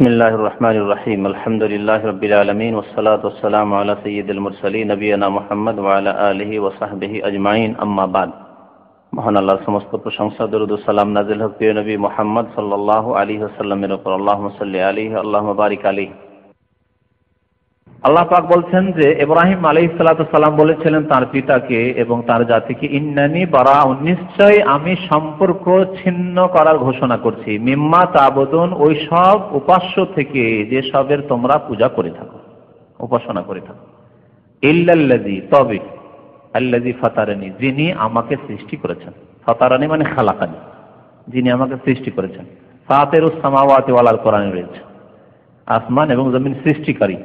বিসমিল্লাহির রহমানির রহিম। আলহামদুলিল্লাহি রাব্বিল আলামিন ওয়াস সালাতু ওয়াস সালামু আলা সাইয়্যিদিল মুরসালিন নবিয়িনা মুহাম্মদ ওয়া আলা আলিহি ওয়া সাহবিহি আজমাইন, আম্মা বাদ। মহান আল্লাহর সমস্ত প্রশংসা, দরুদ ও সালাম নাযিল হোক প্রিয় নবী মুহাম্মদ সাল্লাল্লাহু আলাইহি ওয়াসাল্লামের উপর। আল্লাহুম্মা সাল্লি আলাইহি আল্লাহুম্মা বারিক আলাইহি। আল্লাহ পাক বলছেন যে ইব্রাহিম আলাইহিস সালাতু সালাম বলেছিলেন তার পিতাকে এবং তার জাতিকে, ইন্নানি বারাউন, নিশ্চয় আমি সম্পর্ক ছিন্ন করার ঘোষণা করছি, মিম্মা তা'বুদুন, ওই সব উপাস্য থেকে যে সবের তোমরা পূজা করে থাকো, উপাসনা করে থাকো, ইল্লাল্লাযী, তবে আল্লাযী ফাতারানি, যিনি আমাকে সৃষ্টি করেছেন। ফাতারানি মানে খালাকানি, যিনি আমাকে সৃষ্টি করেছেন। ফাতিরুস সামাওয়াতি ওয়াল আরদ, কোরআনে রয়েছে আসমান এবং জমিন সৃষ্টিকারী।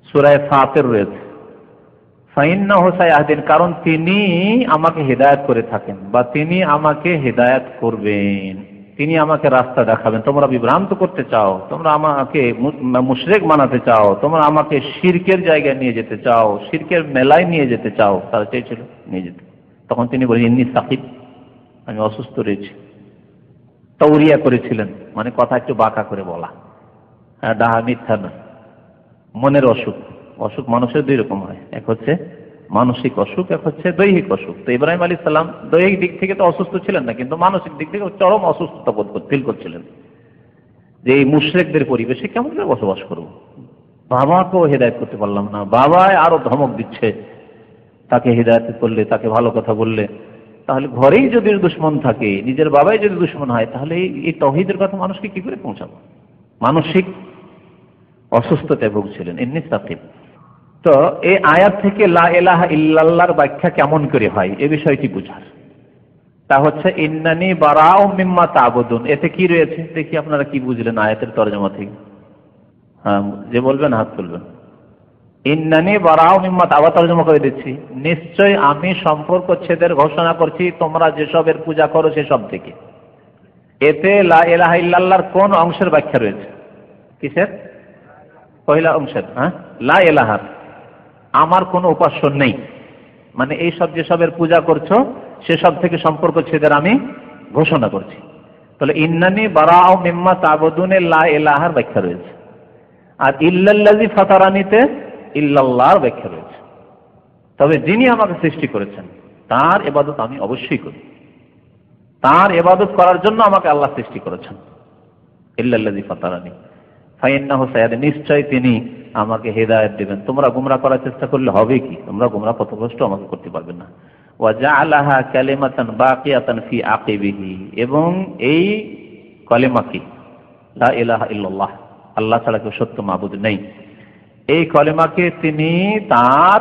সূরা ফাতির রয়েছে ফাইন্নাহু সায়াহদিন, কারণ তিনি আমাকে হিদায়াত করে থাকেন বা তিনি আমাকে হিদায়াত করবেন, তিনি আমাকে রাস্তা দেখাবেন। তোমরা বিভ্রান্ত করতে চাও, তোমরা আমাকে মুশরিক বানাতে চাও, তোমরা আমাকে শিরকের জায়গায় নিয়ে যেতে চাও, শিরকের মেলায় নিয়ে যেতে চাও, তারা চেয়েছিল নিয়ে যেতে। তখন তিনি বলেন ইন্নী সাকিব, আমি অসুস্থ রয়েছি। তাওরিয়া করেছিলেন, মানে কথা একটু বাঁকা করে বলা, ডাহা মিথ্যা না। মনের অসুখ, অসুখ মানুষের দুই রকম হয়, এক হচ্ছে মানসিক অসুখ, এক হচ্ছে দৈহিক অসুখ। তো ইব্রাহিম আলাইহিস সালাম দৈহিক দিক থেকে তো অসুস্থ ছিলেন না, কিন্তু মানসিক দিক থেকে চরম অসুস্থতা বোধ ফিল করছিলেন যে এই মুশরিকদের পরিবেশে কেমন করে বসবাস করবো, বাবাকেও হেদায়েত করতে পারলাম না, বাবাই আরো ধমক দিচ্ছে, তাকে হেদায়েত করলে, তাকে ভালো কথা বললে, তাহলে ঘরেই যদি দুশ্মন থাকে, নিজের বাবাই যদি দুশ্মন হয়, তাহলে এই তাওহীদের কথা মানুষকে কি করে পৌঁছাবো। মানসিক অসুস্থতায় ভুগছিলেন, ইন্নী সাকিব। তো এই আয়াত থেকে লা ইলাহা ইল্লাল্লাহর ব্যাখ্যা কেমন করে হয় এই বিষয়টি বুঝার, তা হচ্ছে ইন্নানি বারাউ মিম্মা তা'বুদুন। এতে কি রয়েছে দেখি আপনারা কি বুঝলেন আয়াতের তরজমা থেকে। হ্যাঁ, যে বলবেন হাত তুলবেন। ইন্নানি বারাউ মিম্মা, আবার তরজমা করে দিচ্ছি, নিশ্চয় আমি সম্পর্ক ছেদের ঘোষণা করছি তোমরা যেসবের পূজা করো সেসব থেকে। এতে লা ইলাহা ইল্লাল্লাহর কোন অংশের ব্যাখ্যা রয়েছে? কিসের? পহিলা অংশের। হ্যাঁ, লা ইলাহা, আমার কোনো উপাস্য নেই, মানে এই সব যেসবের পূজা করছো সেসব থেকে সম্পর্ক ছেদের আমি ঘোষণা করছি। তাহলে ইন্নানি বারাউ মিম্মা তা'বুদুনে লা ইলাহার ব্যাখ্যা রয়েছে, আর ইল্লাল্লাযী ফাতারানিতে ইল্লাল্লাহর ব্যাখ্যা রয়েছে। তবে যিনি আমাকে সৃষ্টি করেছেন তার ইবাদত আমি অবশ্যই করি, তার ইবাদত করার জন্য আমাকে আল্লাহ সৃষ্টি করেছেন। ইল্লাল্লাযী ফাতারানি ফাইন্নাহু সায়াহদিন, নিশ্চয় তিনি আমাকে হেদায়েত দেবেন। তোমরা গুমরাহ করার চেষ্টা করলে হবে কি, তোমরা গুমরাহ পথভ্রষ্ট আমাকে করতে পারবে না। ওয়া জাআলাহা কালিমাতান বাকিয়াতান ফি আকিবিহি, এবং এই কলেমাকে, লা ইলাহা ইল্লাল্লাহ, আল্লাহ ছাড়া কেউ সত্য মাবুদ নেই, এই কলেমাকে তিনি তার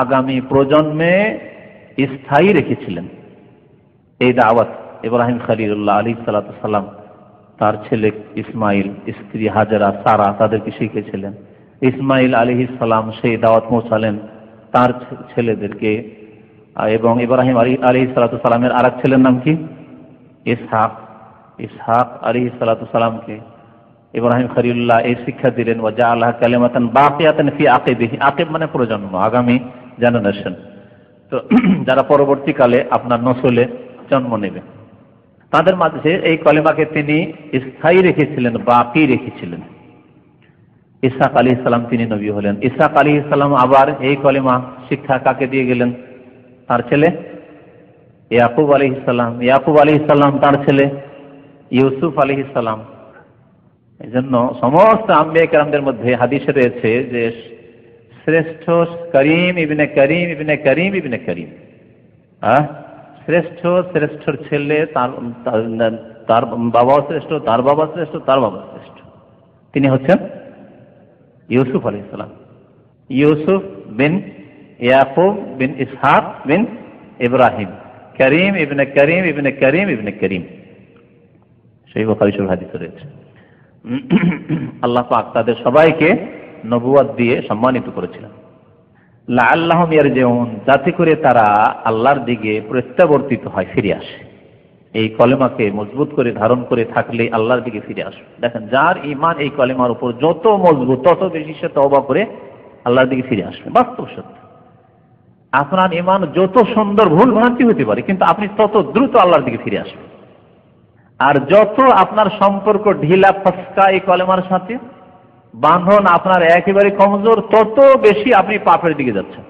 আগামী প্রজন্মে স্থায়ী রেখেছিলেন। এই দাওয়াত ইব্রাহিম খলিলুল্লাহ আলাইহিস সালাতু সালাম তার ছেলে ইসমাইল, স্ত্রী হাজেরা, সারা তাদেরকে শিখেছিলেন। ইসমাইল আলাইহিস সালাম সেই দাওয়াত পৌঁছালেন তার ছেলেদেরকে, এবং ইব্রাহিম আলাইহিস সালাতু সালামের আরেক ছেলের নাম কি? ইসহাক। ইসহাক আলাইহিস সালাতু সালামকে ইব্রাহিম খলিলুল্লাহ এই শিক্ষা দিলেন, ওয়া জাআলাহা কালিমাতান বাকিয়াতান ফি আকিবিহি, আকিব মানে প্রজন্ম, আগামী জেনারেশন, তো যারা পরবর্তীকালে আপনার নসলে জন্ম নেবে, তাদের মাঝে এই কলেমাকে তিনি স্থায়ী রেখেছিলেন, বাকি রেখেছিলেন। ইসহাক আলাইহিস সালাম তিনি নবী হলেন। ইসহাক আলাইহিস সালাম আবার এই কলেমা শিক্ষা কাকে দিয়ে গেলেন? তার ছেলে ইয়াকুব আলাইহিস সালাম। ইয়াকুব আলাইহিস সালাম তার ছেলে ইউসুফ আলাইহিস সালাম। এজন্য সমস্ত আম্বিয়া কেরামদের মধ্যে হাদিসে রয়েছে যে শ্রেষ্ঠ করিম ইবনে করিম ইবনে করিম ইবনে করিম, শ্রেষ্ঠ, শ্রেষ্ঠর ছেলে, তার বাবাও শ্রেষ্ঠ, তার বাবা শ্রেষ্ঠ, তার বাবা শ্রেষ্ঠ, তিনি হচ্ছেন ইউসুফ আলাইহিস সালাম। ইউসুফ বিন ইয়াকুব বিন ইসহাক বিন ইব্রাহিম, করিম ইবনে করিম ইবনে করিম ইবনে করিম, সেই বুখারী শরীফ হাদিসে রয়েছে। আল্লাহ পাক তাদের সবাইকে নবুয়ত দিয়ে সম্মানিত করেছিলেন। লাআল্লাহুম ইয়ারজিউন, যাতে করে তারা আল্লাহর দিকে প্রত্যাবর্তিত হয়, ফিরে আসে। এই কলেমাকে মজবুত করে ধারণ করে থাকলে আল্লাহর দিকে ফিরে আসবে। দেখেন, যার ঈমান এই কলেমার উপর যত মজবুত, তত বেশি সে তওবা করে আল্লাহর দিকে ফিরে আসবে। বাস্তব সত্য। আপনার ঈমান যত সুন্দর, ভুল ভ্রান্তি হতে পারে, কিন্তু আপনি তত দ্রুত আল্লাহর দিকে ফিরে আসবেন। আর যত আপনার সম্পর্ক ঢিলা ফসকা এই কলেমার সাথে, বাঁধন আপনার একেবারে কমজোর, তত বেশি আপনি পাপের দিকে যাচ্ছেন।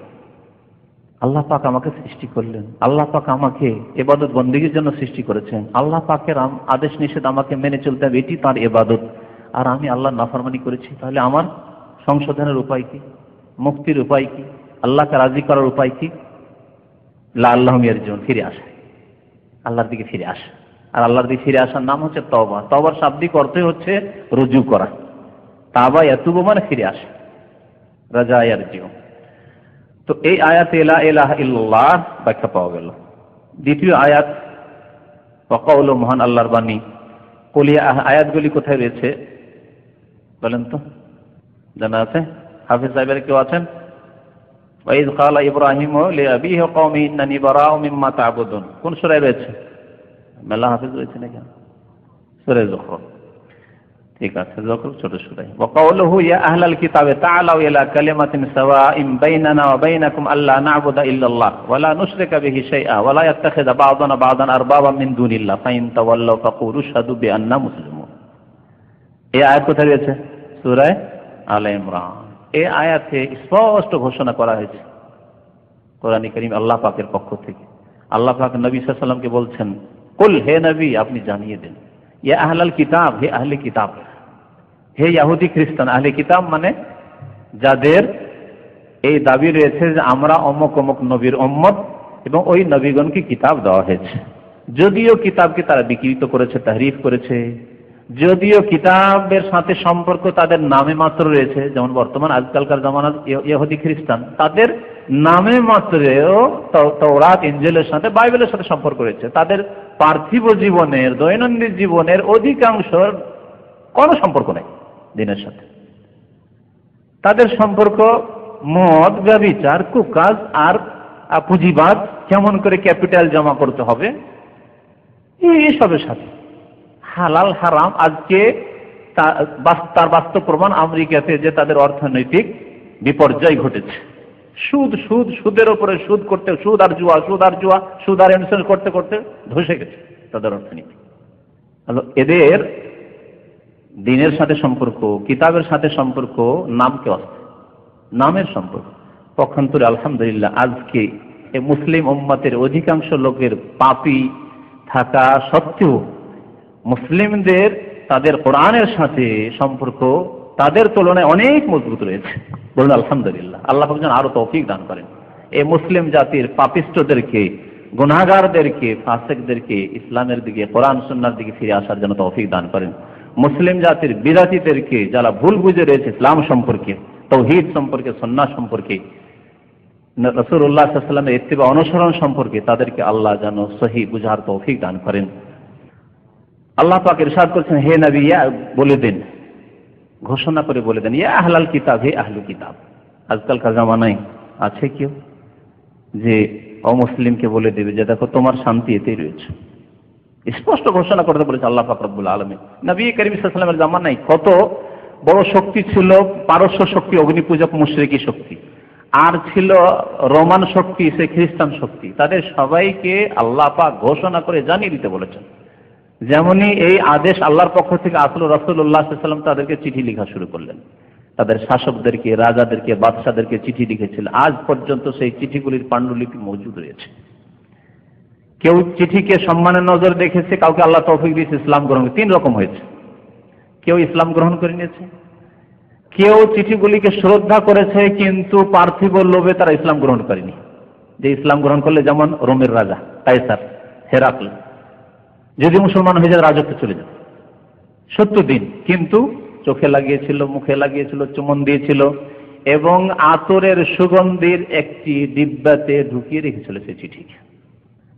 আল্লাহ পাক আমাকে সৃষ্টি করলেন, আল্লাহ পাক আমাকে ইবাদত বন্দেগীর জন্য সৃষ্টি করেছেন, আল্লাহ পাকের আদেশ নিষেধ আমাকে মেনে চলতে হবে, এটি তার ইবাদত, আর আমি আল্লাহর নাফরমানি করেছি। তাহলে আমার সংশোধনের উপায় কি, মুক্তির উপায় কি, আল্লাহকে রাজি করার উপায় কি? লাআল্লাহুম ইয়ারজিউন, ফিরে আসে, আল্লাহর দিকে ফিরে আসে। আর আল্লাহর দিকে ফিরে আসার নাম হচ্ছে তওবা। তওবার শাব্দিক অর্থই হচ্ছে রুজু করা। তাবা ইয়াতুবু মানে ফিরে আসে, রাজা ইয়ারজিউ। তো এই আয়াতে লা ইলাহা ইল্লাল্লাহ ব্যাখ্যা পাওয়া গেল। দ্বিতীয় আয়াত ওয়াকাউলু, মহান আল্লাহর বাণী। কুলিয়া, আয়াতগুলি কোথায় রয়েছে বলেন তো, জানা আছে? হাফিজ সাহেবের কেউ আছেন? ওয়াইজ ক্বালা ইব্রাহিমু লিআবিহি ওয়া কওমিহি ইন্নানী বারাউম মিম্মা তা'বুদুন, কোন সূরায় রয়েছে? মেলা হাফিজ রয়েছে নাকি? সূরা যুখরুফ। ঠিক আছে, যুখরুফ ছোট সূরা। ওয়া কাউলুহু ইয়া আহলাল কিতাবে তাআলাউ ইলা কালিমাতিন সাওয়াইন বাইনানা ওয়া বাইনাকুম আল্লা না'বুদা ইল্লাল্লাহ ওয়া লা নুশরিকা বিহি শাইআ ওয়া লা ইয়াত্তাখিযা বা'দুনা বা'দান আরবাবাম মিন দুনিল্লাহ ফাইন তাওয়াল্লাউ ফাকুলু আশহাদু বিআন্না মুসলিমুন। এই আয়াত কোথায় রয়েছে? সূরা আলে ইমরান। এই আয়াতে স্পষ্ট ঘোষণা করা হয়েছে কোরআন কারীম আল্লাহ পাকের পক্ষ থেকে। আল্লাহ পাক নবী সাল্লাল্লাহু আলাইহি ওয়াসাল্লামকে বলছেন, কুল, হে নবী আপনি জানিয়ে দেন, ইয়া আহলাল কিতাব, হে আহলে কিতাব, হে ইহুদি খ্রিস্টান। আহলে কিতাব মানে যাদের এই দাবি রয়েছে যে আমরা অমুক অমুক নবীর উম্মত এবং ওই নবীগণকে কিতাব দেওয়া হয়েছে, যদিও কিতাবকে তারা বিকৃত করেছে, তাহরিফ করেছে, যদিও কিতাবের সাথে সম্পর্ক তাদের নামে মাত্র রয়েছে, যেমন বর্তমান আজকালকার জামানার ইহুদি খ্রিস্টান, তাদের নামে মাত্রেও তাওরাত ইনজিলের সাথে, বাইবেলের সাথে সম্পর্ক রয়েছে। তাদের পার্থিব জীবনের, দৈনন্দিন জীবনের অধিকাংশর কোনো সম্পর্ক নেই দিনের সাথে। তাদের সম্পর্ক মদ, ব্যভিচার, কুকাজ আর পুঁজিবাদ, কেমন করে ক্যাপিটাল জমা করতে হবে, এইসবের সাথে। হালাল হারাম আজকে তার বাস্তব প্রমাণ আমেরিকাতে, যে তাদের অর্থনৈতিক বিপর্যয় ঘটেছে। সুদ, সুদ, সুদের উপরে সুদ করতে, সুদ আর জুয়া, সুদ আর জুয়া, সুদ আর ইনভেস্টমেন্ট করতে করতে ধসে গেছে তাদের অর্থনীতি। এদের দিনের সাথে সম্পর্ক, কিতাবের সাথে সম্পর্ক, নামকে অস্তে, নামের সম্পর্ক। পক্ষান্তরে আলহামদুলিল্লাহ আজকে এই মুসলিম উম্মতের অধিকাংশ লোকের পাপী থাকা সত্ত্বেও মুসলিমদের তাদের কোরআনের সাথে সম্পর্ক তাদের তুলনায় অনেক মজবুত রয়েছে। বলুন আলহামদুলিল্লাহ। আল্লাহ যেন আরো তৌফিক দান করেন এই মুসলিম জাতির পাপিষ্ঠদেরকে, গুনাহগারদেরকে, ফাসিকদেরকে ইসলামের দিকে, কোরআন সুন্নাহর দিকে ফিরে আসার জন্য তৌফিক দান করেন। মুসলিম জাতির বিদাতীদেরকে, যারা ভুল বুঝে রয়েছে ইসলাম সম্পর্কে, তাওহীদ সম্পর্কে, সুন্নাহ সম্পর্কে, রাসূলুল্লাহ সাল্লাল্লাহু আলাইহি ওয়াসাল্লামের ইত্তিবা অনুসরণ সম্পর্কে, তাদেরকে আল্লাহ যেন সহিহ বুঝার তৌফিক দান করেন। আল্লাহ পাক ইরশাদ করেছেন, হে নবী বলে দেন, ঘোষণা করে বলে দেন, ইয়া আহলাল কিতাব, হে আহলে কিতাব। আজকালকার জামানায় আছে কেউ যে অমুসলিমকে বলে দেবে যে দেখো তোমার শান্তি এতেই রয়েছে? স্পষ্ট ঘোষণা করতে বলেছে আল্লাহ পাক রব্বুল আলামিন। নবী করিম সাল্লাল্লাহু আলাইহি ওয়াসাল্লামের জামানায় কত বড় শক্তি ছিল, পারস্য শক্তি, অগ্নিপূজক মুশরিকি শক্তি, আর ছিল রোমান শক্তি, সে খ্রিস্টান শক্তি। তাদের সবাইকে আল্লাহ পাক ঘোষণা করে জানিয়ে দিতে বলেছেন। যেমনই এই আদেশ আল্লাহর পক্ষ থেকে আসলো, রাসূলুল্লাহ সাল্লাল্লাহু আলাইহি ওয়াসাল্লাম তাদেরকে চিঠি লেখা শুরু করলেন। তাদের শাসকদেরকে, রাজাদেরকে, বাদশাদেরকে চিঠি লিখেছিল। আজ পর্যন্ত সেই চিঠিগুলির পাণ্ডুলিপি মজুদ রয়েছে। কেউ চিঠিকে সম্মানের নজর দেখেছে, কাউকে আল্লাহ তৌফিক দিয়েছে ইসলাম গ্রহণ। তিন রকম হয়েছে। কেউ ইসলাম গ্রহণ করে নিয়েছে, কেউ চিঠিগুলিকে শ্রদ্ধা করেছে কিন্তু পার্থিব লোভে তারা ইসলাম গ্রহণ করেনি। যে ইসলাম গ্রহণ করলে যেমন রোমের রাজা কায়সার, হেরাক্ল, যদি মুসলমান হয়ে যায় রাজত্বে চলে যাবে 70 দিন, কিন্তু চোখে লাগিয়েছিল, মুখে লাগিয়েছিল, চুমন দিয়েছিল এবং আতরের সুগন্ধির একটি ডিব্বাতে ঢুকিয়ে রেখেছিল সেই চিঠিকে।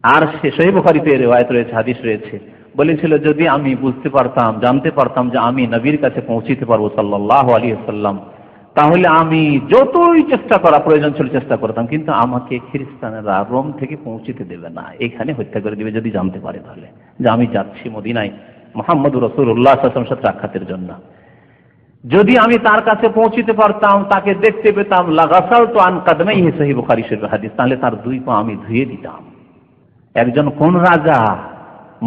আর সে সহিহ বুখারীতে রিওয়ায়াত রয়েছে, হাদিস রয়েছে, বলেছিল যদি আমি বুঝতে পারতাম, জানতে পারতাম যে আমি নবীর কাছে পৌঁছিতে পারবো সাল্লাল্লাহু আলাইহি ওয়াসাল্লাম, তাহলে আমি যতই চেষ্টা করা প্রয়োজন ছিল চেষ্টা করতাম, কিন্তু আমাকে খ্রিস্টানেরা রোম থেকে পৌঁছিতে দেবে না, এখানে হত্যা করে দেবে যদি জানতে পারে তাহলে যে আমি যাচ্ছি মদিনায় মুহাম্মদুর রাসূলুল্লাহ সাল্লাল্লাহু আলাইহি ওয়াসাল্লামের সাথে সাক্ষাতের জন্য। যদি আমি তার কাছে পৌঁছিতে পারতাম, তাকে দেখতে পেতাম, লাগাসালতু আন কাদমাইহি, সহিহ বুখারী শরীফের হাদিস, তাহলে তার দুই পা আমি ধুয়ে দিতাম। একজন কোন রাজা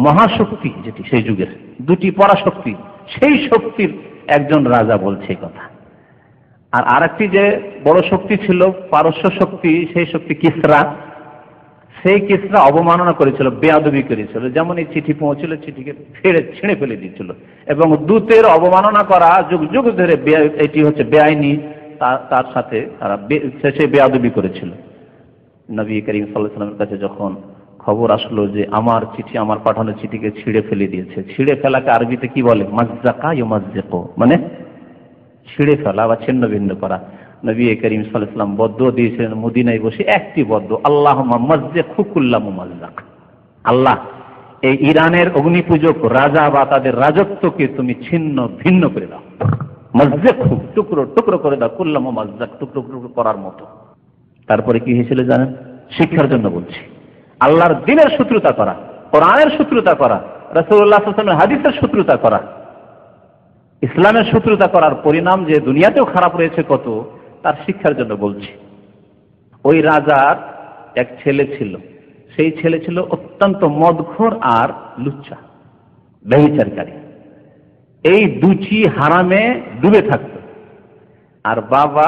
মহাশক্তি যেটি সেই যুগের, দুটি পরাশক্তি, সেই শক্তির একজন রাজা বলছে কথা। আর আরেকটি যে বড় শক্তি ছিল পারস্য শক্তি, সেই শক্তি কিসরা, সেই কিসরা অবমাননা করেছিল, বেয়াদবি করেছিল। যেমন এই চিঠি পৌঁছল, চিঠিকে ছিঁড়ে ফেলে দিয়েছিল, এবং দূতের অবমাননা করা যুগ যুগ ধরে এটি হচ্ছে বেআইনি, তার সাথে তারা শেষে বেয়াদবি করেছিল। নবী করিম সাল্লাল্লাহু আলাইহি ওয়াসাল্লামের কাছে যখন খবর আসলো যে আমার চিঠি, আমার পাঠানো চিঠিকে ছিঁড়ে ফেলে দিয়েছে, ছিঁড়ে ফেলাকে আরবিতে কি বলে? মাজ্জাকা ইউমাজ্জিকু, মানে ছিঁড়ে ফেলা বা ছিন্ন ভিন্ন করা। নবী করিম সাল্লাল্লাহু আলাইহি ওয়াসাল্লাম বদদুয়া দিয়েছিলেন মদিনায় বসে, একটি বদদুয়া, আল্লাহুম্মা মাজ্জিকহু কুল্লা মুমাজ্জাক, আল্লাহ এই ইরানের অগ্নিপূজক রাজা বা তাদের রাজত্বকে তুমি ছিন্ন ভিন্ন করে দাও, মাজ্জিকহু, টুকরো টুকরো করে দাও, কুল্লা মুমাজ্জাক, টুকরো টুকরো করার মতো। তারপরে কি হয়েছিল জানেন? শিক্ষার জন্য বলছি, আল্লাহর দ্বীনের শত্রুতা করা, কোরআনের শত্রুতা করা, রাসূলুল্লাহ সাল্লাল্লাহু আলাইহি ওয়াসাল্লামের হাদিসের শত্রুতা করা, ইসলামের শত্রুতা করার পরিণাম যে দুনিয়াতেও খারাপ রয়েছে কত, তার শিক্ষার জন্য বলছি। ওই রাজার এক ছেলে ছিল, সেই ছেলে ছিল অত্যন্ত মদখোর আর লুচ্চা, ব্যভিচারকারী। এই দুটি হারামে ডুবে থাকত। আর বাবা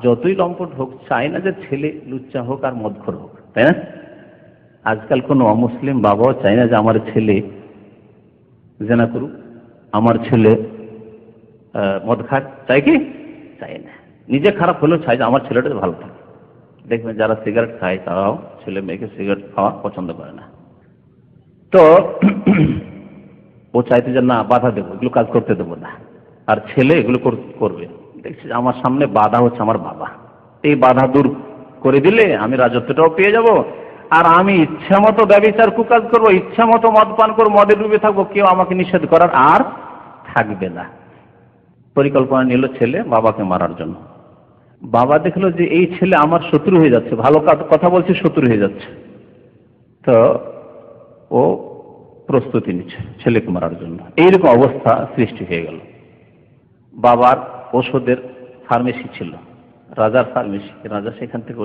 যতই লম্পট হোক চায় না যে ছেলে লুচ্চা হোক আর মদখোর হোক, তাই না? আজকাল কোনো অমুসলিম বাবাও চায় না যে আমার ছেলে জেনা করুক, আমার ছেলে মদ খাক, চাই কি? চাই না। নিজে খারাপ হলেও চাই যে আমার ছেলেটা ভালো থাকে। দেখবেন যারা সিগারেট খায় তারাও ছেলে মেয়েকে সিগারেট খাওয়া পছন্দ করে না। তো ও চাইতে যে না, বাধা দেবো, এগুলো কাজ করতে দেবো না, আর ছেলে এগুলো করবে। দেখছি আমার সামনে বাধা হচ্ছে আমার বাবা, এই বাধা দূর করে দিলে আমি রাজত্বটাও পেয়ে যাব, আর আমি ইচ্ছা মতো ব্যভিচার কুকাজ করবো, ইচ্ছা মতো মদ পান করবো, মদে ডুবে থাকবো, কেউ আমাকে নিষেধ করার আর থাকবে না। পরিকল্পনা নিল ছেলে বাবাকে মারার জন্য। বাবা দেখলো যে এই ছেলে আমার শত্রু হয়ে যাচ্ছে, ভালো কথা বলছে, শত্রু হয়ে যাচ্ছে। তো ও প্রস্তুতি নিচ্ছে ছেলেকে মারার জন্য। এইরকম অবস্থা সৃষ্টি হয়ে গেল। বাবার ওষুধের ফার্মেসি ছিল, রাজার ফার্মেসি, রাজা সেখান থেকে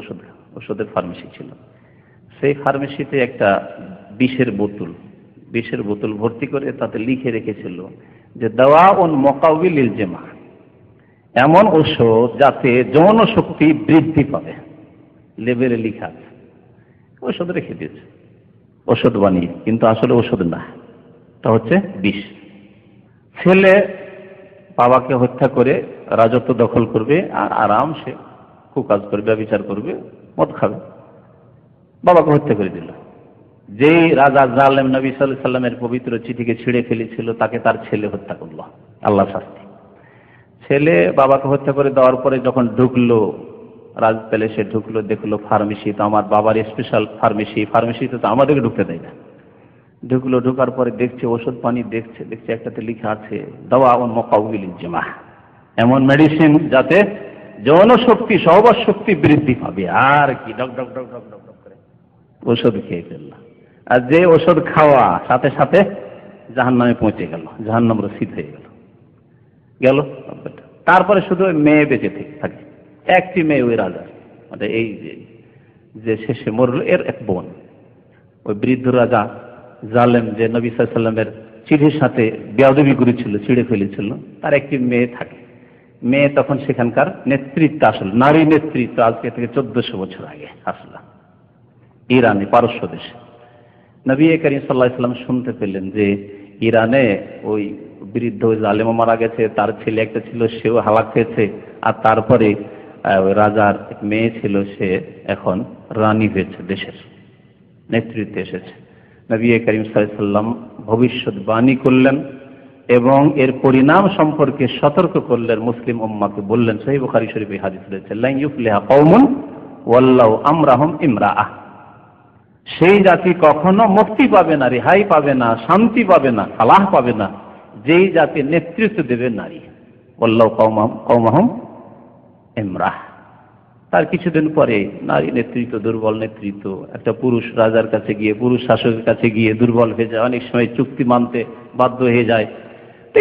ওষুধের ফার্মেসি ছিল। সেই ফার্মেসিতে একটা বিষের বোতল ভর্তি করে তাতে লিখে রেখেছিল যে দাওয়াউন মুকাউবিলিল জিমা, এমন ঔষধ যাতে যৌন শক্তি বৃদ্ধি পাবে, লেবেলে লেখা আছে। ঔষধ রেখে দিয়েছে, ওষুধ বানিয়ে, কিন্তু আসলে ওষুধ না, তা হচ্ছে বিষ। ছেলে বাবাকে হত্যা করে রাজত্ব দখল করবে আর আরামসে কুকাজ করবে, ব্যভিচার করবে, মদ খাবে। বাবাকে হত্যা করে দিল। যেই রাজা জালেম নবী সাল্লাল্লাহু আলাইহি ওয়াসাল্লামের পবিত্র চিঠিকে ছিঁড়ে ফেলেছিল, তাকে তার ছেলে হত্যা করলো, আল্লাহ শাস্তি। ছেলে বাবাকে হত্যা করে দেওয়ার পরে যখন ঢুকলো রাজ প্যালেসে, ঢুকলো, দেখলো ফার্মেসি তো আমার বাবার স্পেশাল ফার্মেসিতে তো আমাদেরকে ঢুকতে দেয় না। ঢুকলো, ঢোকার পরে দেখছে ওষুধ পানি, দেখছে একটাতে লেখা আছে দাওয়াউন মুকাউবিলিল জিমা, এমন মেডিসিন যাতে যৌন শক্তি, সহবাস শক্তি বৃদ্ধি পাবে। আর কি ডক ডক ডক ডক ডক ডক করে ওষুধ খেয়ে ফেললাম। আর যে ওষুধ খাওয়া সাথে সাথে জাহান্নামে পৌঁছে গেল, জাহান্নাম রসিদ হয়ে গেল। তারপরে শুধু মেয়ে বেঁচে থাকে, একটি মেয়ে ওই রাজার, মানে এই যে শেষে মরল এর এক বোন। ওই বৃদ্ধ রাজা জালেম যে নবী সাল্লাল্লাহু আলাইহি ওয়াসাল্লামের চিঠির সাথে বেয়াদবি করেছিল, ছিঁড়ে ফেলেছিল, তার একটি মেয়ে থাকে। মেয়ে তখন সেখানকার নেতৃত্ব, আসলে নারী নেতৃত্ব আজকে থেকে 1400 বছর আগে আসলে ইরানে, পারস্য দেশে। নবী করিম সাল্লাল্লাহু আলাইহি ওয়াসাল্লাম শুনতে পেলেন যে ইরানে ওই বৃদ্ধ জালেম মারা গেছে, তার ছেলে একটা ছিল, সেও হালাক হয়েছে, আর তারপরে ওই রাজার এক মেয়ে ছিল, সে এখন রানী হয়েছে, দেশের নেতৃত্বে এসেছে। নবী করিম সাল্লাল্লাহু আলাইহি ওয়াসাল্লাম ভবিষ্যৎবাণী করলেন এবং এর পরিণাম সম্পর্কে সতর্ক করলেন, মুসলিম উম্মাহকে বললেন। সহিহ বুখারী শরীফে হাদিস রয়েছে, লা ইউফলিহা কওমুন ওয়াল্লাহু আমরাহুম ইমরাআহ, সেই জাতি কখনো মুক্তি পাবে না, রেহাই পাবে না, শান্তি পাবে না, ফালাহ পাবে না, যেই জাতি নেতৃত্ব দেবে নারী। ওয়াল্লাহু কওমাহুম ইমরাআহ। তার কিছুদিন পরে নারী নেতৃত্ব, দুর্বল নেতৃত্ব, একটা পুরুষ রাজার কাছে গিয়ে, পুরুষ শাসকের কাছে গিয়ে দুর্বল হয়ে যায়, অনেক সময় চুক্তি মানতে বাধ্য হয়ে যায়,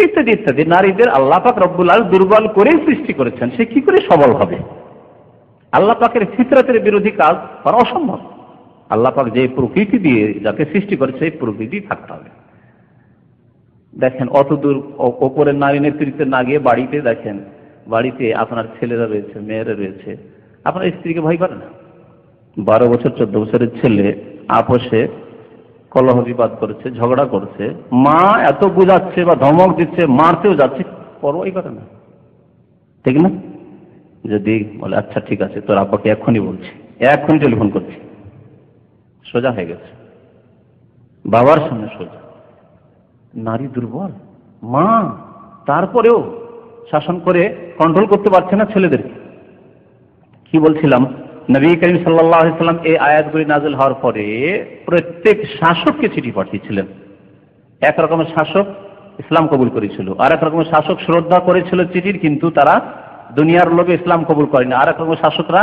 ইত্যাদি ইত্যাদি। নারীদের আল্লাহ পাক রব্বুল আলামিন দুর্বল করেই সৃষ্টি করেছেন, সে কি করে সবল হবে? আল্লাহ পাকের ফিতরাতের বিরোধী কাজ করা অসম্ভব। আল্লাহ পাক যে প্রকৃতি দিয়ে যাকে সৃষ্টি করেছে, সেই প্রকৃতি থাকতে হবে। দেখেন অত দূর ওপরের নারী নেতৃত্বে না গিয়ে বাড়িতে দেখেন, বাড়িতে আপনার ছেলেরা রয়েছে, মেয়েরা রয়েছে, আপনার স্ত্রীকে ভয় করে না। 12 বছর 14 বছরের ছেলে আপোষে কলহ বিবাদ করেছে, ঝগড়া করছে, মা এত বুঝাচ্ছে বা ধমক দিচ্ছে, মারতেও যাচ্ছে, পরোয়াই করে না, ঠিক না? যদি বলে আচ্ছা ঠিক আছে তোর আব্বাকে এক্ষুনি বলছি, এক্ষুনি টেলিফোন করছি, সোজা হয়ে গেছে, বাবার সামনে সোজা। নারী দুর্বল, মা তারপরেও শাসন করে কন্ট্রোল করতে পারছে না ছেলেদেরকে। কি বলছিলাম, নবী করিম সাল্লাল্লাহু আলাইহি ওয়াসাল্লাম এই আয়াতগুলি নাযিল হওয়ার পরে প্রত্যেক শাসককে চিঠি পাঠিয়েছিলেন। এক রকমের শাসক ইসলাম কবুল করেছিল, আর এক রকমের শাসক শ্রদ্ধা করেছিল চিঠির, কিন্তু তারা দুনিয়ার লোভে ইসলাম কবুল করেনি। আর এক রকমের শাসকরা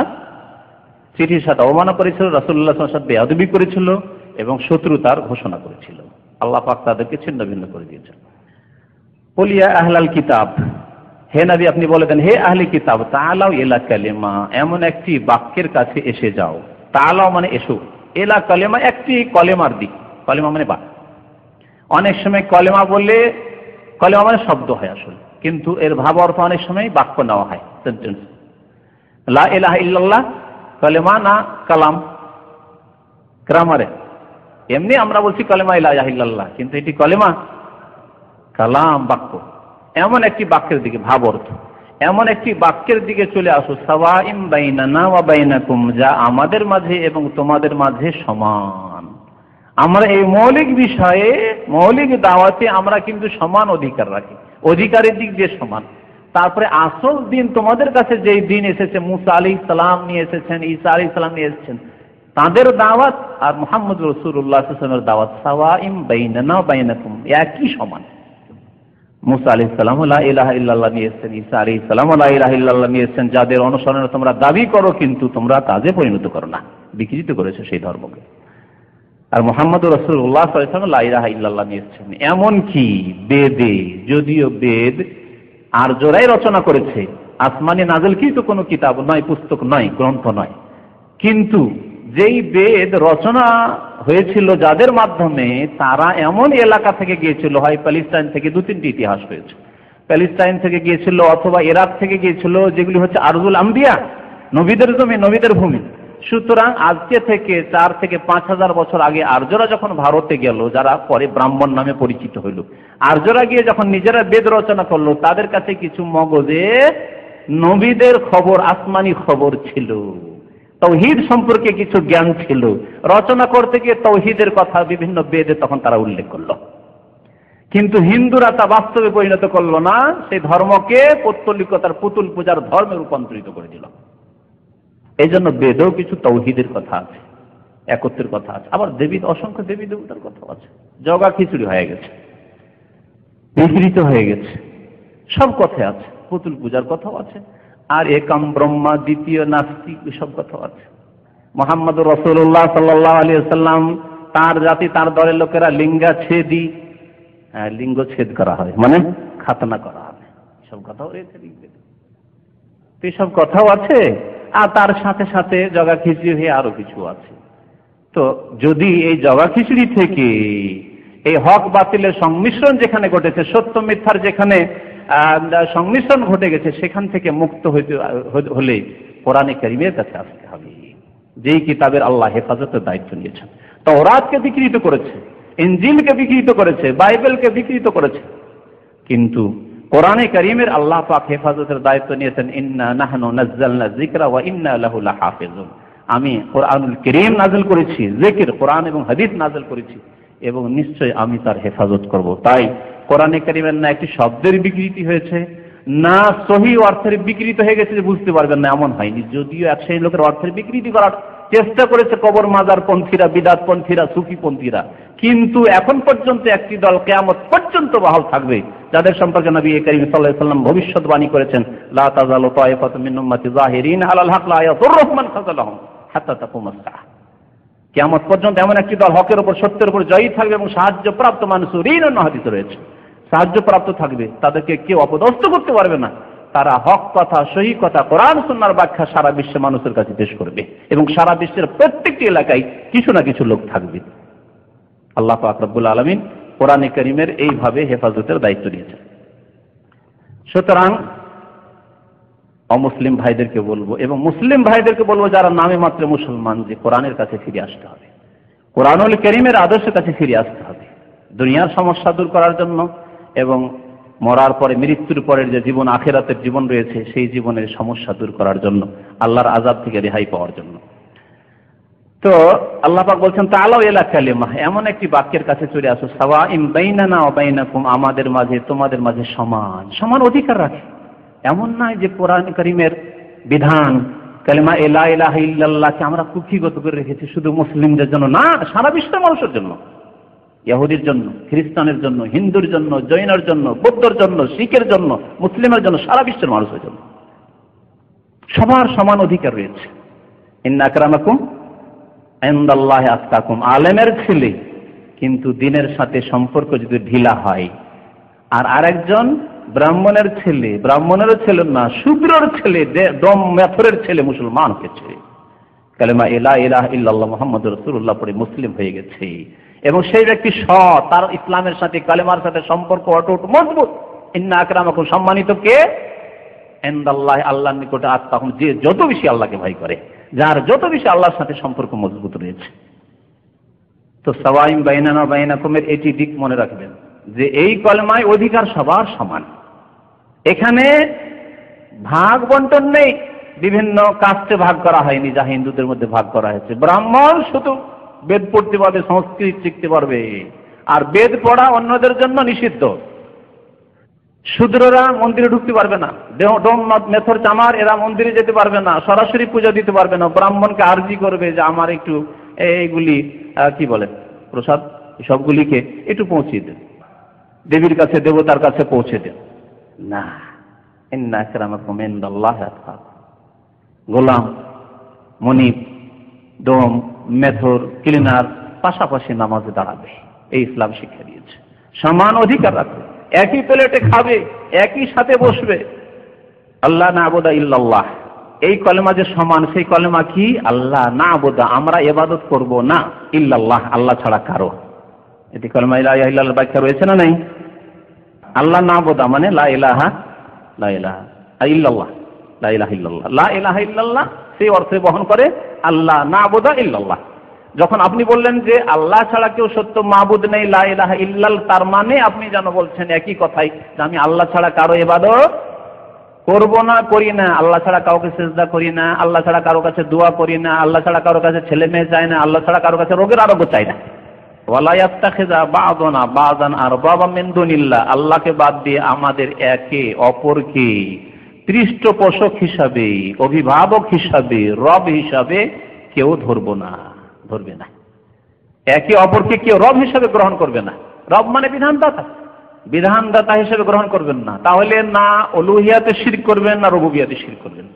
চিঠির সাথে অবমাননা করেছিল, রাসূলুল্লাহ সাল্লাল্লাহু আলাইহি ওয়াসাল্লাম সাথে বেয়াদবি করেছিল এবং শত্রুতার ঘোষণা করেছিল। আল্লাহ পাক তাদেরকে ছিন্ন ভিন্ন করে দিয়েছেন। বলিয়া আহলাল কিতাব, হে নবী আপনি বলে দেন, হে আহলি কিতাব, তাআলাউ ইলা কালিমা, এমন একটি বাক্যের কাছে এসে যাও। তাআলাউ মানে এসো, ইলা কালিমা একটি কলেমার দিক। কলেমা মানে বাক্য। অনেক সময় কলেমা বললে কলেমা মানে শব্দ হয় আসলে, কিন্তু এর ভাব অর্থ অনেক সময় বাক্য নেওয়া হয়, সেন্টেন্স। লা ইলাহা ইল্লাল্লাহ কলেমা না কালাম, গ্রামারে এমনি আমরা বলছি কলেমা লা ইলাহা ইল্লাল্লাহ, কিন্তু এটি কলেমা, কালাম, বাক্য। এমন একটি বাক্যের দিকে, ভাব অর্থ, এমন একটি বাক্যের দিকে চলে আসো, সাওয়াইম বাইনানা ওয়া বাইনাকুম, যা আমাদের মাঝে এবং তোমাদের মাঝে সমান। আমরা এই মৌলিক বিষয়ে, মৌলিক দাওয়াতে আমরা কিন্তু সমান অধিকার রাখি, অধিকারের দিক দিয়ে সমান। তারপরে আসল দিন তোমাদের কাছে যেই দিন এসেছে, মুসা আলাইহিস সালাম নিয়ে এসেছেন, ঈসা আলাইহিস সালাম নিয়ে এসেছেন, তাদের দাওয়াত আর মুহাম্মদ রাসূলুল্লাহ সাল্লাল্লাহু আলাইহি ওয়াসাল্লামের দাওয়াত সাওয়াইম বাইনানা ওয়া বাইনাকুম, একই সমান। মুসা আলাইহিস সালাম লা ইলাহা ইল্লাল্লাহ নিয়ে এসেছেন, ঈসা আলাইহিস সালাম লা ইলাহা ইল্লাল্লাহ নিয়ে এসেছেন, যাদের অনুসরণে তোমরা দাবি করো কিন্তু তোমরা কাজে পরিণত করো না, বিকৃত করেছো সেই ধর্মকে। আর মুহাম্মদুর রাসূলুল্লাহ সাল্লাল্লাহু আলাইহি ওয়াসাল্লাম লা ইলাহা ইল্লাল্লাহ নিয়ে এসেছেন। এমনকি বেদে, যদিও বেদ আর্যরাই রচনা করেছে, আসমানে নাযিলকৃত কোনো কিতাব নয়, পুস্তক নয়, গ্রন্থ নয়, কিন্তু যেই বেদ রচনা হয়েছিল যাদের মাধ্যমে, তারা এমন এলাকা থেকে গিয়েছিল, হয় প্যালেস্টাইন থেকে, 2-3টি ইতিহাস হয়েছে, প্যালেস্টাইন থেকে গিয়েছিল অথবা ইরাক থেকে গিয়েছিল, যেগুলি হচ্ছে আরজুল আম্বিয়া, নবীদের জমি, নবীদের ভূমি। সুতরাং আজকে থেকে 4 থেকে 5,000 বছর আগে আর্যরা যখন ভারতে গেল, যারা পরে ব্রাহ্মণ নামে পরিচিত হইল, আর্যরা গিয়ে যখন নিজেরা বেদ রচনা করলো, তাদের কাছে কিছু মগজে নবীদের খবর, আসমানি খবর ছিল, তাওহীদ সম্পর্কে কিছু জ্ঞান ছিল। রচনা করতে গিয়ে তাওহীদের কথা বিভিন্ন বেদে তখন তারা উল্লেখ করলো, কিন্তু হিন্দুরা তা বাস্তবে পরিণত করলো না, সেই ধর্মকে পৌত্তলিকতার, পুতুল পূজার ধর্মে রূপান্তরিত করে দিল। এই জন্য বেদেও কিছু তাওহীদের কথা আছে, একত্রের কথা আছে, আবার অসংখ্য দেবী দেবতার কথা আছে। জগা খিচুড়ি হয়ে গেছে, বিকৃত হয়ে গেছে, সব কথা আছে, পুতুল পূজার কথাও আছে, আর একাম ব্রহ্মা, দ্বিতীয় নাস্তিক, সব কথাও আছে। মুহাম্মদুর রাসূলুল্লাহ সাল্লাল্লাহু আলাইহি ওয়াসাল্লাম, তার জাতি, তার দলের লোকেরা লিঙ্গাচ্ছেদী, লিঙ্গ ছেদ করা হয় মানে খাতনা করা হবে, সব কথাও রয়েছে। এইসব কথাও আছে, আর তার সাথে সাথে জগা খিচুড়ি হয়ে আরো কিছু আছে। তো যদি এই জগা খিচুড়ি থেকে এই হক বাতিলের সংমিশ্রণ যেখানে ঘটেছে, সত্য মিথ্যার যেখানে সংমিশ্রণ ঘটে গেছে, সেখান থেকে মুক্ত হলে কোরআনে কারীমের কাছে আসতে হবে, যেই কিতাবের আল্লাহ হেফাজতের দায়িত্ব নিয়েছেন। তাওরাতকে বিকৃত করেছে, ইনজিলকে বিকৃত করেছে, বাইবেলকে বিকৃত করেছে, কিন্তু কোরআনে কারীমের আল্লাহ পাক হেফাজতের দায়িত্ব নিয়েছেন। ইন্না নাহনু নাযালনা যিকরা ওয়া ইন্না লাহু লাহাফিজুন, আমি কোরআনুল কারীম নাযিল করেছি, জিকির, কোরআন এবং হাদিস নাযিল করেছি, এবং নিশ্চয় আমি তার হেফাজত করব। তাই কোরআনে কারীমের না একটি শব্দের বিকৃতি হয়েছে, না সহি অর্থের বিকৃত হয়ে গেছে যে বুঝতে পারবেন না, এমন হয়নি। যদিও এক শ্রেণীর লোকের অর্থের বিকৃতি করার চেষ্টা করেছে, কবর মাজার পন্থীরা, বিদাত পন্থীরা, সুফি পন্থীরা, কিন্তু এখন পর্যন্ত একটি দল কিয়ামত পর্যন্ত বহাল থাকবে, যাদের সম্পর্কে নবী করিম সাল্লাল্লাহু আলাইহি ওয়াসাল্লাম ভবিষ্যদ্বাণী করেছেন, লা তাযালু তায়েফাতুম মিন উম্মতি যাহিরিন আলাল হক লা ইয়াদুররুহুম মান খাযালাহুম হাত্তা তাকুমাস সাআহ। কিয়ামত পর্যন্ত এমন একটি দল হকের উপর, সত্যের উপর জয়ী থাকবে এবং সাহায্যপ্রাপ্ত মানসুরিন, অন্য হাদিসে রয়েছে, সাহায্যপ্রাপ্ত থাকবে, তাদেরকে কেউ অপদস্থ করতে পারবে না। তারা হক কথা, সহি কথা, কোরআন সুন্নাহর ব্যাখ্যা সারা বিশ্বের মানুষের কাছে পেশ করবে, এবং সারা বিশ্বের প্রত্যেকটি এলাকায় কিছু না কিছু লোক থাকবে। আল্লাহ পাক রব্বুল আলামিন কোরআনে কারীমের এইভাবে হেফাজতের দায়িত্ব নিয়েছেন। সুতরাং অমুসলিম ভাইদেরকে বলবো এবং মুসলিম ভাইদেরকে বলবো যারা নামে মাত্র মুসলমান, যে কোরআনের কাছে ফিরে আসতে হবে, কোরআনুল কারীমের আদর্শের কাছে ফিরে আসতে হবে দুনিয়ার সমস্যা দূর করার জন্য এবং মরার পরে, মৃত্যুর পরের যে জীবন, আখিরাতের জীবন রয়েছে, সেই জীবনের সমস্যা দূর করার জন্য, আল্লাহর আযাব থেকে রেহাই পাওয়ার জন্য। তো আল্লাহ পাক বলছেন তাআলাউ ইলা কালিমা, এমন একটি বাক্যের কাছে চলে আসো, সাওয়াইন বাইনানা ওয়া বাইনাকুম, আমাদের মাঝে তোমাদের মাঝে সমান সমান অধিকার রাখে। এমন নয় যে কোরআন কারীমের বিধান কালিমা লা ইলাহা ইল্লাল্লাহকে আমরা কুক্ষিগত করে রেখেছি শুধু মুসলিমদের জন্য, না, সারা বিশ্বের মানুষের জন্য, ইহুদির জন্য, খ্রিস্টানের জন্য, হিন্দুর জন্য, জৈনের জন্য, বৌদ্ধের জন্য, শিখের জন্য, মুসলিমের জন্য, সারা বিশ্বের মানুষের জন্য সবার সমান অধিকার রয়েছে। ইন্না আকরামাকুম ইনদাল্লাহি আতকাকুম, আলেমের ছেলে কিন্তু দিনের সাথে সম্পর্ক যদি ঢিলা হয়, আর আরেকজন ব্রাহ্মণের ছেলে, ব্রাহ্মণেরও ছেলে না, শূদ্রের ছেলে, ডম মেথরের ছেলে মুসলমান হয়েছে, কালেমা লা ইলাহা ইল্লাল্লাহ মুহাম্মাদুর রাসূলুল্লাহ পড়ে মুসলিম হয়ে গেছে, এবং সেই ব্যক্তি সৎ, তার ইসলামের সাথে, কালেমার সাথে সম্পর্ক অটুট মজবুত। ইন্না আকরামাকুম, সম্মানিত কে? ইনদাল্লাহি, আল্লাহর নিকটে আতকাকুম, যে যত বেশি আল্লাহকে ভয় করে, যার যত বেশি আল্লাহর সাথে সম্পর্ক মজবুত রয়েছে। তো সাওয়াইন বাইনানা ওয়া বাইনাকুমের এটি দিক মনে রাখবেন যে এই কলেমায় অধিকার সবার সমান। এখানে ভাগ বন্টন নেই, বিভিন্ন কাস্টে ভাগ করা হয়নি, যা হিন্দুদের মধ্যে ভাগ করা হয়েছে। ব্রাহ্মণ শুধু বেদ পড়তে পারবে, সংস্কৃত শিখতে পারবে, আর বেদ পড়া অন্যদের জন্য নিষিদ্ধ। শূদ্ররা মন্দিরে ঢুকতে পারবে না, ডোম মেথর চামার এরা মন্দিরে যেতে পারবে না, সরাসরি পূজা দিতে পারবে না। ব্রাহ্মণকে আরজি করবে যে আমার একটু এইগুলি কি বলে প্রসাদ, সবগুলিকে একটু পৌঁছিয়ে দেন, দেবীর কাছে, দেবতার কাছে পৌঁছে দেন। না, ইন্না আকরামাকুম ইনদাল্লাহি আতকাকুম, গোলাম, মনিব, ডোম, মেথর, ক্লিনার পাশাপাশি নামাজে দাঁড়াবে, এই ইসলাম শিক্ষা দিয়েছে। সমান অধিকার রাখবে, একই প্লেটে খাবে, একই সাথে বসবে। আল্লাহ না'বুদা ইল্লাল্লাহ, এই কলেমা যে সমান, সেই কলেমা কি? আল্লাহ না'বুদা, আমরা ইবাদত করব না, ইল্লাল্লাহ, আল্লাহ ছাড়া কারো। এটি কলেমা লা ইলাহা ইল্লাল্লাহ ব্যাখ্যা রয়েছে না নাই? আল্লাহ না'বুদা মানে লা ইলাহা ইল্লাল্লাহ, লা ইলাহা ইল্লাল্লাহ, লা ইলাহা ইল্লাল্লাহ সেই অর্থে বহন করে আল্লাহ না'বুদা ইল্লাল্লাহ। যখন আপনি বললেন যে আল্লাহ ছাড়া কেউ সত্য মাবুদ নেই, লা ইলাহা ইল্লাল্লাহ, তার মানে আপনি যেন বলছেন একই কথাই যে আমি আল্লাহ ছাড়া কারো ইবাদত করব না, করি না, আল্লাহ ছাড়া কাউকে সিজদা করি না, আল্লাহ ছাড়া কারো কাছে দোয়া করি না, আল্লাহ ছাড়া কারো কাছে ছেলে মেয়ে চাই না, আল্লাহ ছাড়া কারো কাছে রোগের আরোগ্য চাই না। ওয়ালা ইয়াত্তাখিযা বা'দুনা বা'দান আরবাবা মিন দুনিল্লাহ, আল্লাহকে বাদ দিয়ে আমাদের একে অপরকে পৃষ্ঠপোষক হিসাবে, অভিভাবক হিসাবে, রব হিসাবে কেউ ধরবে না। একে অপরকে কেউ রব হিসাবে গ্রহণ করবে না। রব মানে বিধানদাতা হিসেবে গ্রহণ করবেন না। তাহলে না উলুহিয়াতে শিরক করবেন, না রুবুবিয়াতে শিরক করবেন।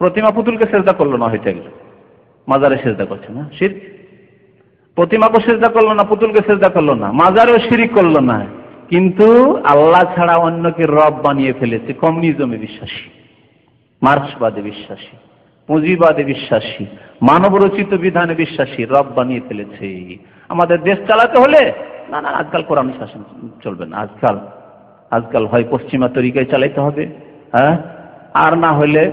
প্রতিমা পুতুলকে সেজদা করলো না, হয়তো একজন মাজারে সেজদা করছে না, শিরক। প্রতিমাকে সেজদা করলো না, পুতুলকে সেজদা করলো না, মাজারেও শিরক করলো না, কিন্তু আল্লাহ ছাড়া অন্যকে রব বানিয়ে ফেলেছে। কমিউনিজমে বিশ্বাসী, মার্ক্সবাদে বিশ্বাসী, পুঁজিবাদে বিশ্বাসী, মানব রচিত বিধানে বিশ্বাসী, রব বানিয়ে ফেলেছে। আমাদের দেশ চালাতে হলে না, আজকাল কোরআন শাসন চলবে না, আজকাল হয় পশ্চিমা তরিকায় চালাইতে হবে, হ্যাঁ, আর না হলে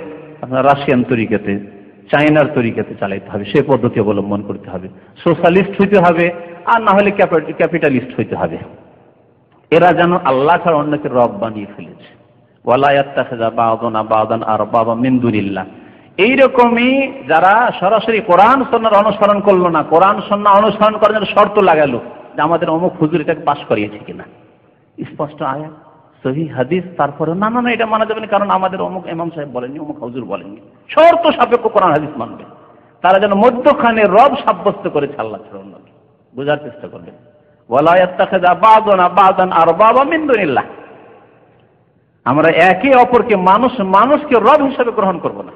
আপনার রাশিয়ান তরিকাতে, চায়নার তরিকাতে চালাইতে হবে, সে পদ্ধতি অবলম্বন করতে হবে। সোশ্যালিস্ট হইতে হবে, আর না হলে ক্যাপিটালিস্ট হইতে হবে। এরা যেন আল্লাহ ছাড়া অন্যকে রব বানিয়ে ফেলেছে। ওয়ালা ইয়াত্তাখিযা বা'দুনা বা'দান আরবাবা মিন দুনিল্লাহ, এইরকমই যারা সরাসরি কোরআন সুন্নাহর অনুসরণ করলো না, কোরআন সুন্নাহ অনুসরণ করার জন্য শর্ত লাগালো যে আমাদের অমুক হুজুর এটাকে পাশ করিয়েছে কিনা, স্পষ্ট আয়াত, সহিহ হাদিস, তারপরে না এটা মানা যাবে না, কারণ আমাদের অমুক ইমাম সাহেব বলেননি, অমুক হুজুর বলেননি। শর্ত সাপেক্ষ কোরআন হাদিস মানবে। তারা যেন মধ্যখানে রব সাব্যস্ত করেছে আল্লাহ ছাড়া অন্যকে, বোঝার চেষ্টা করবে। ওয়ালা ইয়াত্তাখিযা বা'দুনা বা'দান আরবাবা মিন দুনিল্লাহ, আমরা একে অপরকে মানুষকে রব হিসেবে গ্রহণ করব না।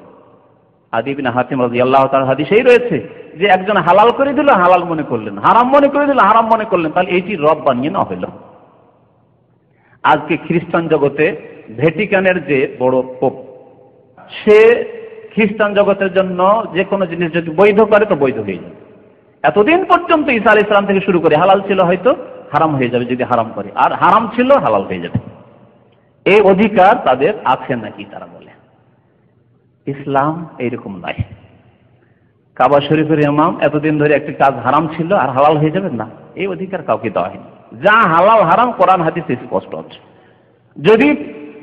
আদি ইবনে হাতিম রাদিয়াল্লাহু তাআলা হাদিসেই রয়েছে যে একজন হালাল করে দিল, হালাল মনে করলেন, হারাম মনে করে দিল, হারাম মনে করলেন, তাহলে এইটি রব বানিয়ে না হইল। আজকে খ্রিস্টান জগতে ভ্যাটিকানের যে বড় পোপ, সে খ্রিস্টান জগতের জন্য যে কোনো জিনিস যদি বৈধ করে তো বৈধ হয়ে যায়। এতদিন পর্যন্ত ঈসা আলাইহিস সালাম থেকে শুরু করে হালাল ছিল হয়তো, হারাম হয়ে যাবে যদি হারাম করে, আর হারাম ছিল হালাল হয়ে যাবে। এই অধিকার তাদের আছে নাকি তারা বলে। ইসলাম এইরকম নয়। কাবা শরীফের ইমাম এতদিন ধরে একটি কাজ হারাম ছিল আর হালাল হয়ে যাবে না, এই অধিকার কাউকে দেওয়া হয়নি। যা হালাল হারাম কোরআন হাদিসে স্পষ্ট আছে। যদি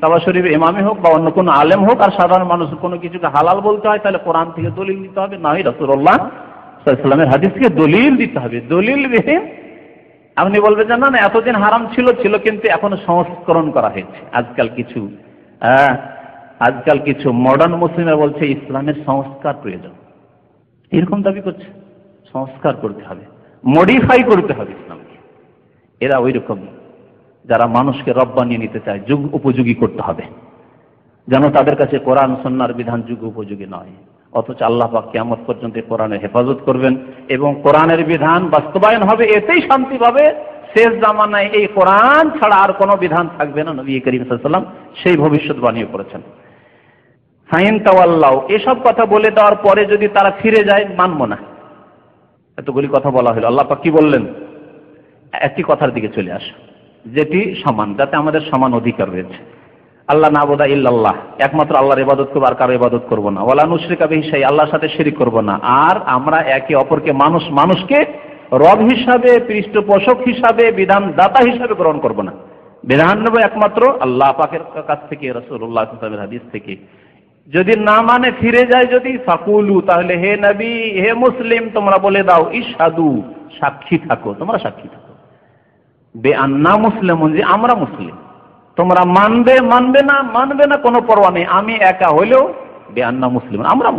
কাবা শরীফের ইমামই হোক বা অন্য কোনো আলেম হোক আর সাধারণ মানুষ কোনো কিছুকে হালাল বলতে হয়, তাহলে কোরআন থেকে দলিল দিতে হবে, না হয় রাসূলুল্লাহ সাল্লাল্লাহু আলাইহি ওয়াসাল্লামের হাদিসকে দলিল দিতে হবে। দলিল বিহীন আপনি বলবেন যে না না এতদিন হারাম ছিল কিন্তু এখন সংস্করণ করা হয়েছে। আজকাল কিছু মডার্ন মুসলিমরা বলছে ইসলামের সংস্কার প্রয়োজন, এরকম দাবি করছে। সংস্কার করতে হবে, মডিফাই করতে হবে ইসলামকে। এরা ওই রকম যারা মানুষকে রব বানিয়ে নিতে চায়, যুগ উপযোগী করতে হবে, যেন তাদের কাছে কোরআন সুন্নাহর বিধান যুগ উপযোগী নয়। অথচ আল্লাহ পাক কিয়ামত পর্যন্ত কোরআনের হেফাজত করবেন এবং কোরআনের বিধান বাস্তবায়ন হবে, এতেই শান্তি পাবে। শেষ জামানায় এই কোরআন ছাড়া আর কোনো বিধান থাকবে না, নবী করিম সাল্লাল্লাহু আলাইহি ওয়াসাল্লাম সেই ভবিষ্যৎবাণী করেছেন। ফাইন তাওয়াল্লাউ, এসব কথা বলে দেওয়ার পরে যদি তারা ফিরে যায়, মানব না। এতগুলি কথা বলা হলো, আল্লাহ পাক কি বললেন? একটি কথার দিকে চলে আসো, যেটি সমান, যাতে আমাদের সমান অধিকার রয়েছে। আল্লাহ নাবুদা ইল্লাল্লাহ, একমাত্র আল্লাহর ইবাদত করবো, আর কারো ইবাদত করবো না। ওয়ালা নুশরিকা বিহি শাইআ, আল্লাহর সাথে শিরিক করবো না। আর আমরা একে অপরকে মানুষকে রব হিসাবে, পৃষ্ঠপোষক হিসাবে, বিধানদাতা হিসাবে গ্রহণ করবো না। বিধান নেব একমাত্র আল্লাহ পাকের কাছ থেকে, রাসূলুল্লাহ সাল্লাল্লাহু আলাইহি ওয়াসাল্লামের হাদিস থেকে। যদি না মানে ফিরে যায় যদি, ফাকুলু, তাহলে হে নবী হে মুসলিম তোমরা বলে দাও, ইশহাদু, সাক্ষী থাকো, তোমরা সাক্ষী থাকো, বেআন্না মুসলিমুন, যে আমরা মুসলিম। তোমরা মানবে না কোনো পরোয়া নেই, আমি একা হইলেও বেআন্না মুসলিম, আমরা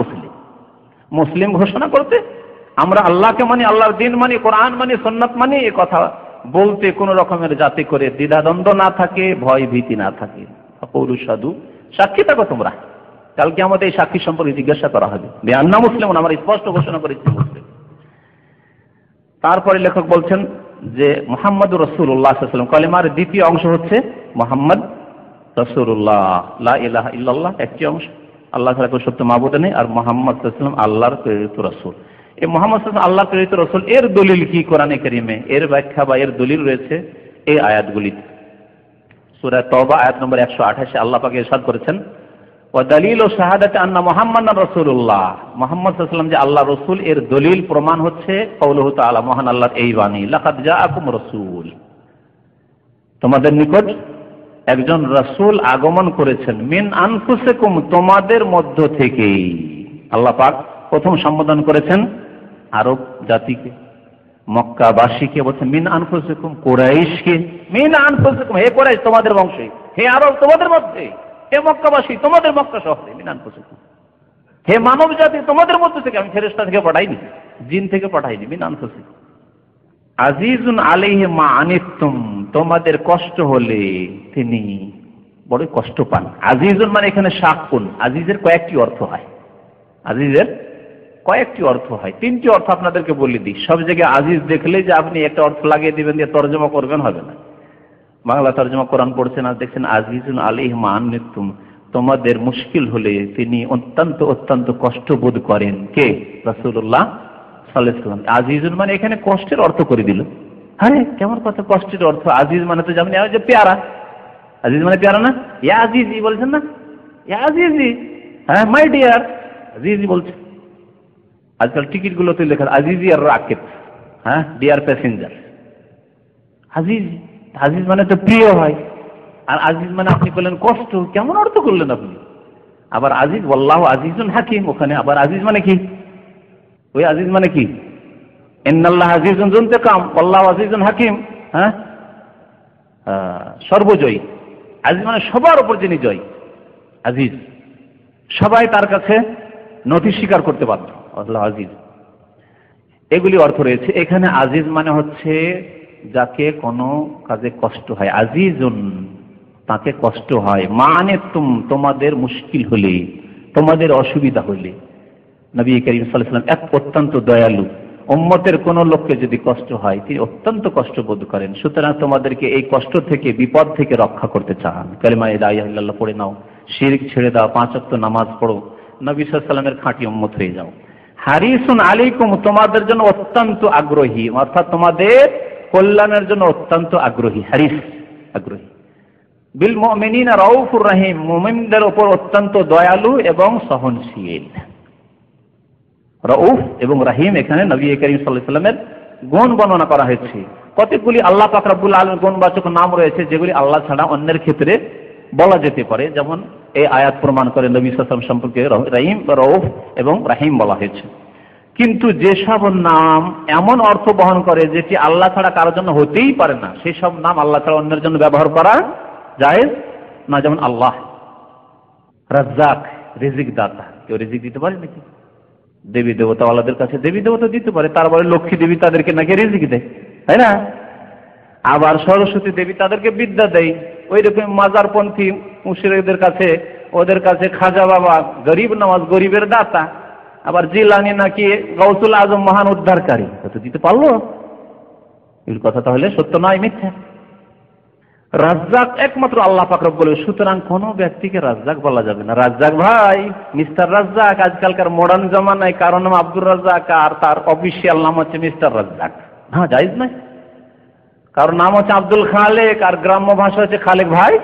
মুসলিম ঘোষণা করতে, আমরা আল্লাহকে মানি, আল্লাহর দিন মানি, কোরআন মানি, সুন্নাত মানি, এ কথা বলতে কোনো রকমের যাতে করে দ্বিধাদ্বন্দ্ব না থাকে, ভয় ভীতি না থাকে। ফাকুলু ইশহাদু, সাক্ষী থাকো তোমরা। কালকে আমাদের এই সাক্ষী সম্পর্কে জিজ্ঞাসা করা হবে। বেআন্না মুসলিমুন, আমরা স্পষ্ট ঘোষণা করেছি মুসলিম। তারপরে লেখক বলছেন যে মুহাম্মদুর রাসূলুল্লাহ সাল্লাল্লাহু আলাইহি ওয়াসাল্লাম, কালেমার দ্বিতীয় অংশ হচ্ছে মুহাম্মদ রাসূলুল্লাহ, লা ইলাহা ইল্লাল্লাহ একটি অংশ, আল্লাহ ছাড়া কোনো সত্য মাবুদ নেই, আর মুহাম্মদ সাল্লাল্লাহু আলাইহি ওয়াসাল্লাম আল্লাহর প্রেরিত রাসূল। এই মুহাম্মদ সাল্লাল্লাহু আলাইহি ওয়াসাল্লাম আল্লাহর প্রেরিত রাসূল, এর দলিল কি কোরআনে কারীমে? এর ব্যাখ্যা বা এর দলিল রয়েছে এই আয়াতগুলিতে। সূরা তাওবা আয়াত নম্বর 128 আল্লাহ পাক ইরশাদ করেছেন, ওয়া দালিলু শাহাদাতি আন্না মুহাম্মাদান রাসূলুল্লাহ, মুহাম্মদ সাল্লাল্লাহু আলাইহি ওয়াসাল্লাম যে আল্লাহর রাসূল, এর দলিল প্রমাণ হচ্ছে কাউলুহু তাআলা, মহান আল্লাহর এই বাণী, লাকাদ জাআকুম রাসূল, তোমাদের নিকট একজন রাসূল আগমন করেছেন, মিন আনফুসিকুম, তোমাদের মধ্য থেকেই। আল্লাহ পাক প্রথম সম্বোধন করেছেন আরব জাতিকে, মক্কাবাসীকে, বলছেন মিন আনফুসিকুম, কুরাইশকে, মিন আনফুসিকুম, হে কুরাইশ তোমাদের বংশে, হে আরব তোমাদের মধ্যে, হে মক্কাবাসী তোমাদের মক্কা শহরে, মিন আনফুসিকুম, হে মানব জাতি তোমাদের মধ্যে থেকে, আমি ফেরেশতা থেকে পাঠাইনি, জিন থেকে পাঠাইনি, মিন আনফুসিকুম। আজিজুন আলাইহি মা আনিতুম, তোমাদের কষ্ট হলে তিনি বড় কষ্ট পান। আজিজুন মানে এখানে শাকুন, আজিজের কয়েকটি অর্থ হয়, আজিজের কয়েকটি অর্থ হয়, তিনটি অর্থ আপনাদেরকে বলে দিই। সব জায়গায় আজিজ দেখলে যে আপনি একটা অর্থ লাগিয়ে দিবেন, দিয়ে তর্জমা করবেন, হবে না। বাংলা তর্জমা কোরআন পড়ছেন আর দেখছেন আজিজুন আলাইহি মা আনিতুম, তোমাদের মুশকিল হলে তিনি অত্যন্ত কষ্ট বোধ করেন। কে? রাসূলুল্লাহ সাল্লাল্লাহু আলাইহি ওয়াসাল্লাম। আজিজুন মানে এখানে কষ্টের অর্থ করে দিল। আরে কেমন কথা, কষ্টের অর্থ? আজিজ মানে তো যেমন যে পেয়ারা, আজিজ মানে পেয়ারা না? ইয়া আজিজি বলছেন না, ইয়া আজিজি, হ্যাঁ মাই ডিয়ার, আজিজি বলছে। আজকাল টিকিট গুলোতে লেখা আজিজি আর রাকিব, হ্যাঁ ডিয়ার প্যাসেঞ্জার। আজিজ, আজিজ মানে তো প্রিয় হয়, আর আজিজ মানে আপনি বললেন কষ্ট, কেমন অর্থ করলেন আপনি? আবার আজিজ, ওয়াল্লাহু আজিজুন হাকিম, ওখানে আবার আজিজ মানে কি? ওই আজিজ মানে কি? ইন্নাল্লাহা আজিজুন যু ইনতিকাম, ওয়াল্লাহু আজিজুন হাকিম, হ্যাঁ সর্বজয়ী। আজিজ মানে সবার উপর যিনি জয়ী, আজিজ, সবাই তার কাছে নথি স্বীকার করতে বাধ্য, আল্লাহ আজিজ। এগুলি অর্থ রয়েছে এখানে। আজিজ মানে হচ্ছে যাকে কোনো কাজে কষ্ট হয়, আজিজুন, তাকে কষ্ট হয়। মানে তোমাদের মুশকিল হলে, তোমাদের অসুবিধা হলে। নবী করিম সাল্লাল্লাহু আলাইহি ওয়াসাল্লাম এক অত্যন্ত দয়ালু, উম্মতের কোন লোককে যদি কষ্ট হয় তিনি অত্যন্ত কষ্ট বোধ করেন। সুতরাং তোমাদেরকে এই কষ্ট থেকে, বিপদ থেকে রক্ষা করতে চান। কালিমা লা ইলাহা ইল্লাল্লাহ পড়ে নাও, শিরক ছেড়ে দাও, 5 ওয়াক্ত নামাজ পড়ো, নবী সাল্লাল্লাহু আলাইহি ওয়াসাল্লামের খাঁটি উম্মত হয়ে যাও। হারিসুন আলাইকুম, তোমাদের জন্য অত্যন্ত আগ্রহী, অর্থাৎ তোমাদের কল্যাণের জন্য অত্যন্ত আগ্রহী, হারিস, আগ্রহী। বিল মুমিনিনা রাউফুর রহিম, মুমিনদের উপর অত্যন্ত দয়ালু এবং সহনশীল। রাউফ এবং রহিম এখানে নবী করিম সাল্লাল্লাহু আলাইহি ওয়াসাল্লামের গুণ বর্ণনা করা হয়েছে। কতগুলি আল্লাহ পাক রব্বুল আলামিনের গুণবাচক নাম রয়েছে যেগুলি আল্লাহ ছাড়া অন্যের ক্ষেত্রে বলা যেতে পারে, যেমন এই আয়াত প্রমাণ করে নবী সাল্লাল্লাহু আলাইহি ওয়াসাল্লাম সম্পর্কে রহিম, রাউফ এবং রহিম বলা হয়েছে। কিন্তু যেসব নাম এমন অর্থ বহন করে যেটি আল্লাহ ছাড়া কারোর জন্য হতেই পারে না, সেই সব নাম আল্লাহ ছাড়া অন্যের জন্য ব্যবহার করা জায়েজ না। যেমন আল্লাহ রাজ্জাক, রিজিক দাতা, কেউ রিজিক দিতে পারে নাকি? দেবী দেবতাওয়ালাদের কাছে দেবী দেবতা দিতে পারে, তারপরে লক্ষ্মী দেবী তাদেরকে নাকি রিজিক দেয়, তাই না? আবার সরস্বতী দেবী তাদেরকে বিদ্যা দেয়। ওই রকম মাজারপন্থী মুশরিকদের কাছে, ওদের কাছে খাজা বাবা গরিব নওয়াজ, গরিবের দাতা। আবার জিলানী নাকি গাউসুল আজম, মহান উদ্ধারকারী, তো দিতে পারলো? এর কথা তাহলে সত্য নয়, মিথ্যা। রাজ্জাক একমাত্র আল্লাহ পাক রব্বুল আলামিন, সুতরাং কোন ব্যক্তিকে রাজ্জাক বলা যাবে না। রাজ্জাক ভাই, মিস্টার রাজ্জাক, আজকালকার মডার্ন জামানায় কারো নাম আব্দুর রাজ্জাক আর তার অফিসিয়াল নাম হচ্ছে মিস্টার রাজ্জাক, হ্যাঁ জায়েজ নয়। কারোর নাম হচ্ছে আব্দুল খালেক আর গ্রাম্য ভাষা হচ্ছে খালেক ভাই।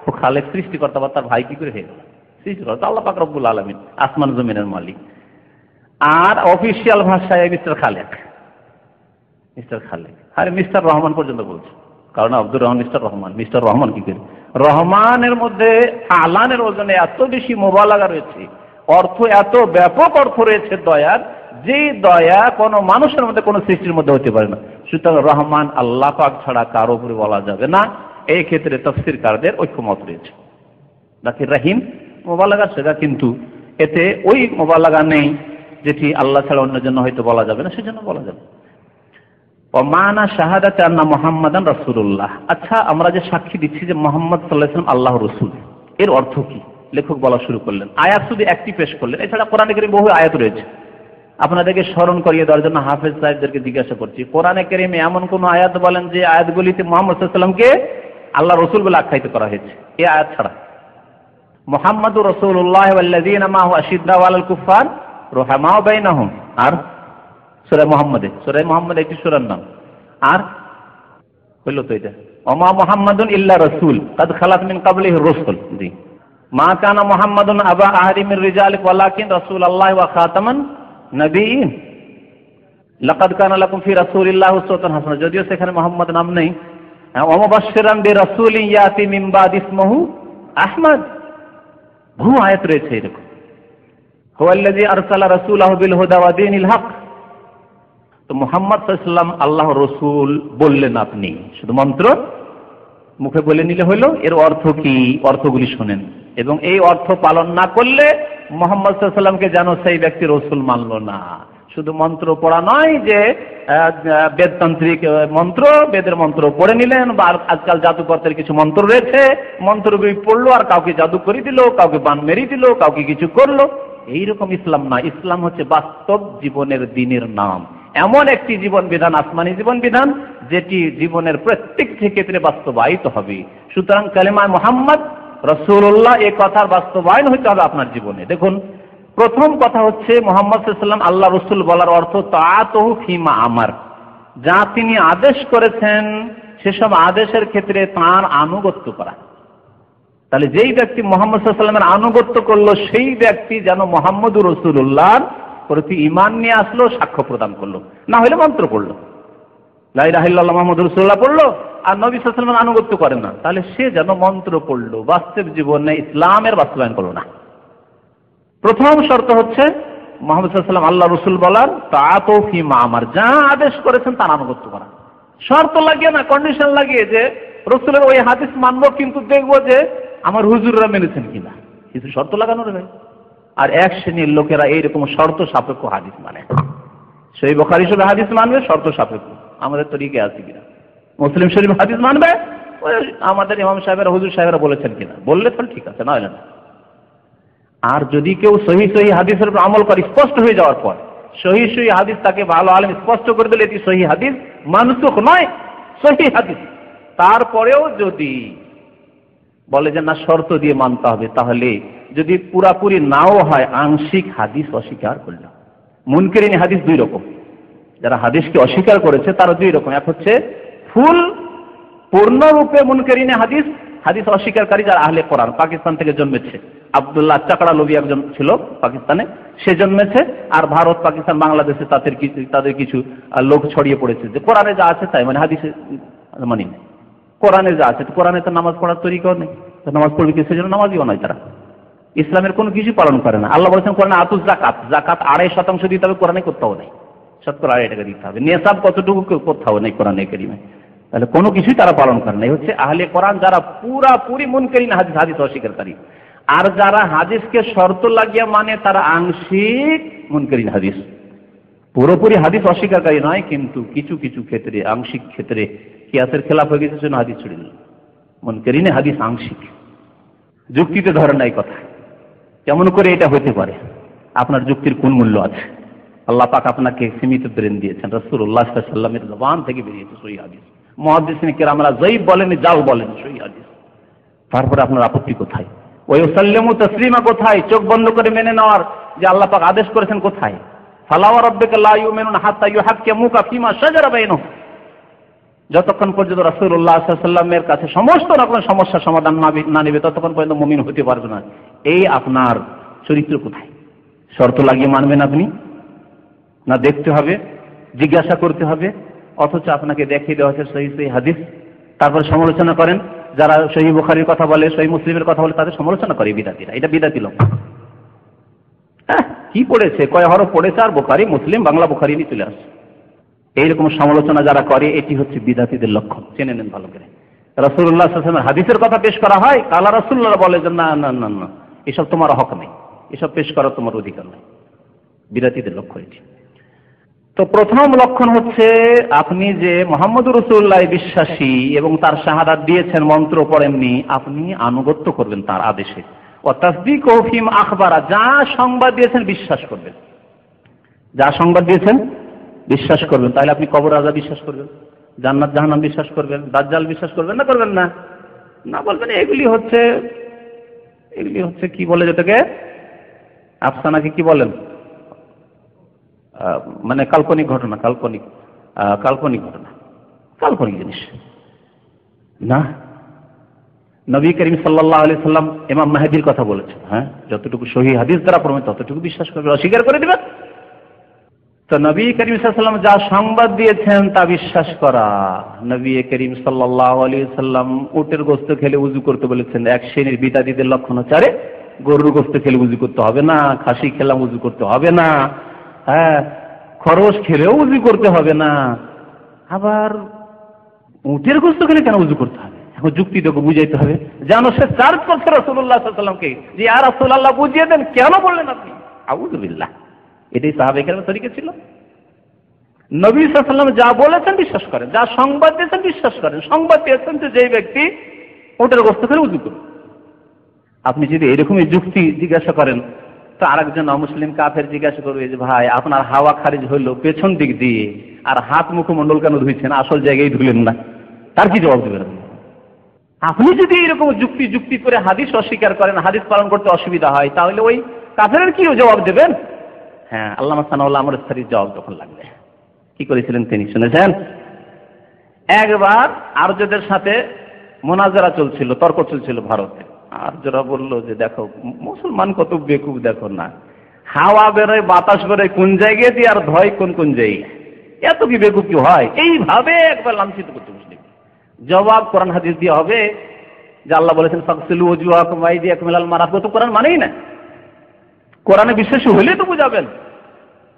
ও খালেক সৃষ্টিকর্তা, বা তার ভাই কি করে হয়ে গেল? সৃষ্টিকর্তা আল্লাহ পাক রব্বুল আলামিন, আসমান জমিনের মালিক। আর অফিসিয়াল ভাষায় মিস্টার খালেক, মিস্টার খালেক। আরে মিস্টার রহমান পর্যন্ত বলছে, কারণ আব্দুর রহমান মিস্টার রহমান, মিস্টার রহমান কি করে? রহমানের মধ্যে আলানের ওজনে এত বেশি মোবালাগা রয়েছে, অর্থ এত ব্যাপক অর্থ রয়েছে দয়ার, যে দয়া কোনো মানুষের মধ্যে, কোনো সৃষ্টির মধ্যে হতে পারে না। সুতরাং রহমান আল্লাহ পাক ছাড়া কারো উপরে বলা যাবে না, এই ক্ষেত্রে তাফসীরকারদের ঐক্যমত রয়েছে। বাকি রহিম মোবালাগা সেটা, কিন্তু এতে ওই মোবালাগা নেই যেটি আল্লাহ ছাড়া অন্যের জন্য হয়তো বলা যাবে না, সেজন্য বলা যাবে। মানা শাহাদাতে আন্না মুহাম্মাদান রাসূলুল্লাহ। আচ্ছা, আমরা যে সাক্ষী দিচ্ছি যে মুহাম্মদ সাল্লাল্লাহু আলাইহি ওয়াসাল্লাম আল্লাহর রাসূল, এর অর্থ কি? লেখক বলা শুরু করলেন। আয়াত শুধু একটি পেশ করলেন, এছাড়া কোরআনে কারীমে বহু আয়াত রয়েছে। আপনাদেরকে স্মরণ করিয়ে দেওয়ার জন্য হাফেজ সাহেবদেরকে জিজ্ঞাসা করছি, কোরআনে কারীমে এমন কোন আয়াত বলেন যে আয়াতগুলিতে মুহাম্মদ সাল্লাল্লাহু আলাইহি ওয়াসাল্লামকে আল্লাহ রাসূল বলে আখ্যায়িত করা হয়েছে? এই আয়াত ছাড়া। মুহাম্মাদুর রাসূলুল্লাহ ওয়াল্লাযীনা মাহু আশিদ্দাউ আলাল কুফফার রুহামাউ বাইনাহুম। আর সূরা মুহাম্মাদে, সূরা মুহাম্মাদ একটি সূরার নাম। আর হইল তো এটা, ওমা মুহাম্মাদুন ইল্লা রাসূল কাদ খালাত মিন ক্বাবলিহি রাসূল। জি, মা কানা মুহাম্মাদুন আবা আহাদি মির রিজালিকুম ওয়ালাকিন রাসূলুল্লাহি ওয়া খাতামান নবিয়্যিন লাকাদ কানা লাকুম ফি রাসূলিল্লাহি উসওয়াতুন হাসানাহ। যদিও সেখানে মুহাম্মদ নাম নেই। ওয়া মুবাশশিরান বিরাসূলিন ইয়াতি মিন বাদি ইসমুহু আহমদ। বহু আয়াত রয়েছে এরকম। হুয়াল্লাযী আরসালা রাসূলাহু বিল হুদা ওয়া দীনিল হক। তো মুহাম্মদ সাল্লাল্লাহু আলাইহি ওয়াসাল্লাম আল্লাহ রাসূল বললেন, আপনি শুধু মন্ত্র মুখে বলে নিলে হলো। এর অর্থ কি? অর্থগুলি শোনেন, এবং এই অর্থ পালন না করলে মুহাম্মদ সাল্লাল্লাহু আলাইহি ওয়াসাল্লামকে যেন সেই ব্যক্তি রাসূল মানলো না। শুধু মন্ত্র পড়া নয় যে বেদতান্ত্রিক মন্ত্র, বেদের মন্ত্র পড়ে নিলেন, বা আজকাল জাদুকরদের কিছু মন্ত্র রয়েছে, মন্ত্রগুলি পড়লো আর কাউকে জাদু করে দিল, কাউকে বান মেরে দিল, কাউকে কিছু করলো। এইরকম ইসলাম না। ইসলাম হচ্ছে বাস্তব জীবনের দ্বীনের নাম, এমন একটি জীবন বিধান, আসমানি জীবন বিধান, যেটি জীবনের প্রত্যেকটি ক্ষেত্রে বাস্তবায়িত হবে। সুতরাং কালেমা মুহাম্মদ রাসূলুল্লাহ এই কথার বাস্তবায়ন হতে হবে আপনার জীবনে। দেখুন, প্রথম কথা হচ্ছে মুহাম্মদ সাল্লাল্লাহু আলাইহি ওয়াসাল্লাম আল্লাহ রাসূল বলার অর্থ তাআতুহু ফিমা আমার, যা তিনি আদেশ করেছেন সেসব আদেশের ক্ষেত্রে তাঁর আনুগত্য করা। তাহলে যেই ব্যক্তি মুহাম্মদ সাল্লাল্লাহু আলাইহি ওয়াসাল্লামের আনুগত্য করলো, সেই ব্যক্তি যেন মুহাম্মদুর রাসূলুল্লাহর প্রতি ঈমান নিয়ে আসলো, সাক্ষ্য প্রদান করলো, না হলে মন্ত্র পড়লো, লা ইলাহা ইল্লাল্লাহ মুহাম্মাদুর রাসূলুল্লাহ পড়লো আর নবী সাল্লাল্লাহু আলাইহি ওয়াসাল্লামের আনুগত্য করে না, তাহলে সে যেন মন্ত্র পড়লো, বাস্তব জীবনে ইসলামের বাস্তবায়ন করলো না। প্রথম শর্ত হচ্ছে মুহাম্মদ সাল্লাল্লাহু আলাইহি ওয়াসাল্লাম আল্লাহ রাসূল বলার তাআতু ফিমা আমার, যা আদেশ করেছেন তার আনুগত্য করা। শর্ত লাগিয়ে না, কন্ডিশন লাগিয়ে যে রাসূলের ওই হাদিস মানবো, কিন্তু দেখবো যে আমার হুজুররা মেনেছেন কিনা, কিছু শর্ত লাগানো রয়েছে। আর এক শ্রেণীর লোকেরা এইরকম শর্ত সাপেক্ষ হাদিস মানে, সহিহ বুখারী শরীফ হাদিস মানবে শর্ত সাপেক্ষ, আমাদের তরিকে আছে কিনা। মুসলিম শরীফ হাদিস মানবে ওই আমাদের ইমাম সাহেবেরা, হুজুর সাহেবেরা বলেছেন কিনা, বললে তো ঠিক আছে, না হলে না। আর যদি কেউ সহিহ হাদিসের উপর আমল করে স্পষ্ট হয়ে যাওয়ার পর, সহিহ হাদিস তাকে ভালো আলেম স্পষ্ট করে দিলে এটি সহিহ হাদিস, মানসুখ নয়, সহিহ হাদিস, তারপরেও যদি বলে যে না শর্ত দিয়ে মানতে হবে, তাহলে যদি পুরাপুরি নাও হয়, আংশিক হাদিস অস্বীকার করল। মুনকিরিন হাদিস দুই রকম, যারা হাদিসকে অস্বীকার করেছে তারা দুই রকম। এক হচ্ছে ফুল পূর্ণরূপে মুনকারিনে হাদিস, হাদিস অস্বীকারী যারা আহলে কোরআন, পাকিস্তান থেকে জন্মেছে। আব্দুল্লাহ চাকড়া লোভি একজন ছিল পাকিস্তানে, সে জন্মেছে। আর ভারত, পাকিস্তান, বাংলাদেশে তাদের কিছু লোক ছড়িয়ে পড়েছে যে কোরআনে যা আছে তাই, মানে হাদিসে মানি না। কোরআনে যা আছে, কোরআনে তো নামাজ পড়ার তরিকাও নেই, নামাজ পড়বে কি, সেজন্য নামাজিও নয় তারা। ইসলামের কোনো কিছু পালন করে না। আল্লাহ বলেছেন কোরআনে আতুস জাকাত, জাকাত 2.5% দিতে হবে, কোরআনে কোথাও নেই। শতকরা 2.5 টাকা দিতে হবে। নেশাব কতটুকু, কোথাও নেই কোরআনে কারিমে। তাহলে কোনো কিছুই তারা পালন করে না। এই হচ্ছে আহলে কোরআন, যারা পুরাপুরি মুনকারিন হাদিস, হাদিস অস্বীকারী। আর যারা হাদিসকে শর্ত লাগিয়ে মানে তারা আংশিক মুনকারিন হাদিস। পুরোপুরি হাদিস অস্বীকারী নয়, কিন্তু কিছু কিছু ক্ষেত্রে, আংশিক ক্ষেত্রে কিয়াসের খেলাফ হয়ে গেছে, জন্য হাদিস ছড়িয়ে দিল। মুনকারিনে হাদিস আংশিক, যুক্তিতে ধরে নাই কথা। কেমন করে এটা হতে পারে? আপনার যুক্তির কোন মূল্য আছে? আল্লাহ পাক আপনাকে সীমিত ব্রেন দিয়েছেন। রাসূলুল্লাহ সাল্লাল্লাহু আলাইহি ওয়াসাল্লামের জবান থেকে বেরিয়েছে সহিহ হাদিস। মুহাদ্দিসিন কিরামরা যায়িফ বলেন, জাল বলেন, সহিহ হাদিস। তারপরে আপনার আপত্তি কোথায়? ওয়া ইউসাল্লিমু তাসলিমা কোথায়? চোখ বন্ধ করে মেনে নেওয়ার যে আল্লাহ পাক আদেশ করেছেন কোথায়? ফালা ওয়া রাব্বিকা লা ইউমিনুনা হাত্তা ইউহাক্কিমুকা ফিমা শাজারা বাইনাহুম। যতক্ষণ পর্যন্ত রাসূলুল্লাহ সাল্লাল্লাহু আলাইহি ওয়াসাল্লামের কাছে সমস্ত রকম সমস্যার সমাধান না নেবে, ততক্ষণ পর্যন্ত মুমিন হতে পারবে না। এই আপনার চরিত্র কোথায়? শর্ত লাগিয়ে মানবেন আপনি, না দেখতে হবে, জিজ্ঞাসা করতে হবে? অথচ আপনাকে দেখিয়ে দেওয়া হচ্ছে সহিহ সহিহ হাদিস, তারপরে সমালোচনা করেন। যারা সহিহ বুখারীর কথা বলে, সহিহ মুসলিমের কথা বলে, তাদের সমালোচনা করে বিদাতীরা। এটা বিদাতী লোক। কি পড়েছে, কয় হরফ পড়েছে, আর বুখারী, মুসলিম, বাংলা বুখারী নিয়ে চলে আসছে। এইরকম সমালোচনা যারা করে, এটি হচ্ছে বিদাতীদের লক্ষণ। জেনে নেন ভালো করে। রাসূলুল্লাহ সাল্লাল্লাহু আলাইহি ওয়াসাল্লাম হাদিসের কথা পেশ করা হয়, কালা রাসূলুল্লাহ বলে যে না না না না, এসব তোমার হক নেই, এসব পেশ করার তোমার অধিকার নেই। বিদাতীদের লক্ষ্য এটি। তো প্রথম লক্ষণ হচ্ছে, আপনি যে মুহাম্মদুর রাসূলুল্লাহ বিশ্বাসী এবং তার শাহাদাত দিয়েছেন, মন্ত্র পড়েননি, আপনি আনুগত্য করবেন তার আদেশে। ওয়া তাসদীকুহু ফিমা আখবারা, যা সংবাদ দিয়েছেন বিশ্বাস করবেন, যা সংবাদ দিয়েছেন বিশ্বাস করবেন। তাহলে আপনি কবর আযাব বিশ্বাস করবেন, জান্নাত জাহান্নাম বিশ্বাস করবেন, দাজ্জাল বিশ্বাস করবেন না করবেন না? না, বলবেন এগুলি হচ্ছে কি বলে যেটাকে, আফসানাকে কি বলেন, মানে কাল্পনিক ঘটনা, কাল্পনিক ঘটনা, কাল্পনিক জিনিস না। নবী করিম সাল্লাল্লাহু আলাইহি সাল্লাম ইমাম মাহদির কথা বলেছেন। হ্যাঁ, যতটুকু সহিহ হাদিস দ্বারা প্রমাণিত ততটুকু বিশ্বাস করবে, অস্বীকার করে দিবেন? তো নবী করিম সাল্লাল্লাহু আলাইহি সাল্লাম যা সংবাদ দিয়েছেন তা বিশ্বাস করা। নবী করিম সাল্লাল্লাহু আলাইহি সাল্লাম উটের গোশত খেলে উযু করতে বলেছেন। এক শ্রেণীর বিদাতীদের লক্ষণ হচ্ছে, আরে গরুর গোশত খেলে উযু করতে হবে না, খাসি খেলাম উযু করতে হবে না, হ্যাঁ, খরচ খেলেও উযু করতে হবে না, আবার উটের গোশত খেলে কেন উযু করতে হবে? এখন যুক্তি তোকে বুঝাইতে হবে। জানো, সে চার্জ করছে রাসূলুল্লাহ সাল্লাল্লাহু আলাইহি ওয়াসাল্লামকে যে ইয়া রাসূলুল্লাহ বুঝিয়ে দেন, কেন বললেন আপনি? আউযু বিল্লাহ। এটাই সাহাবায়ে কেরামের তরিকা ছিল। নবী সাল্লাল্লাহু আলাইহি ওয়াসাল্লাম যা বলেছেন বিশ্বাস করেন, যা সংবাদ দিয়েছেন বিশ্বাস করেন। সংবাদ দিয়েছেন যে যেই ব্যক্তি উটের গোশত খেলে উযু করবে। আপনি যদি এরকমই যুক্তি জিজ্ঞাসা করেন, তো আরেকজন অমুসলিম কাফের জিজ্ঞাসা করবে যে ভাই, আপনার হাওয়া খারিজ হইল পেছন দিক দিয়ে, আর হাত মুখমণ্ডল কেন ধুইছেন, আসল জায়গায় ধুলেন না? তার কি জবাব দেবেন? আপনি যদি এরকম যুক্তি করে হাদিস অস্বীকার করেন, হাদিস পালন করতে অসুবিধা হয়, তাহলে ওই কাফেরের কি জবাব দেবেন? হ্যাঁ, আল্লামা সানাউল্লাহ আমর ইসতারির জবাব তখন লাগবে। কি করেছিলেন তিনি শুনেছেন? একবার আরজদের সাথে মোনাজারা চলছিল, তর্ক চলছিল ভারতে। আরজরা বলল যে দেখো মুসলমান কত বেকুব, দেখো না, হাওয়া বেরোয় বাতাস বেরোয় কোন জায়গায় দিয়ে, আর ধয় কোন জায়গায়, এত কি বেকুব কি হয়? এইভাবে একবার লাঞ্ছিত করতে মুসলিম। জবাব কোরআন হাদিস দিয়ে হবে যে আল্লাহ বলেছেন ফাগসিলু ওয়াজুহাকুম ওয়া আইদিয়াকুম ইলাল মারাফিক। তো কোরআন মানেই না, কোরআনে বিশ্বাসী হলে তো বুঝাবেন।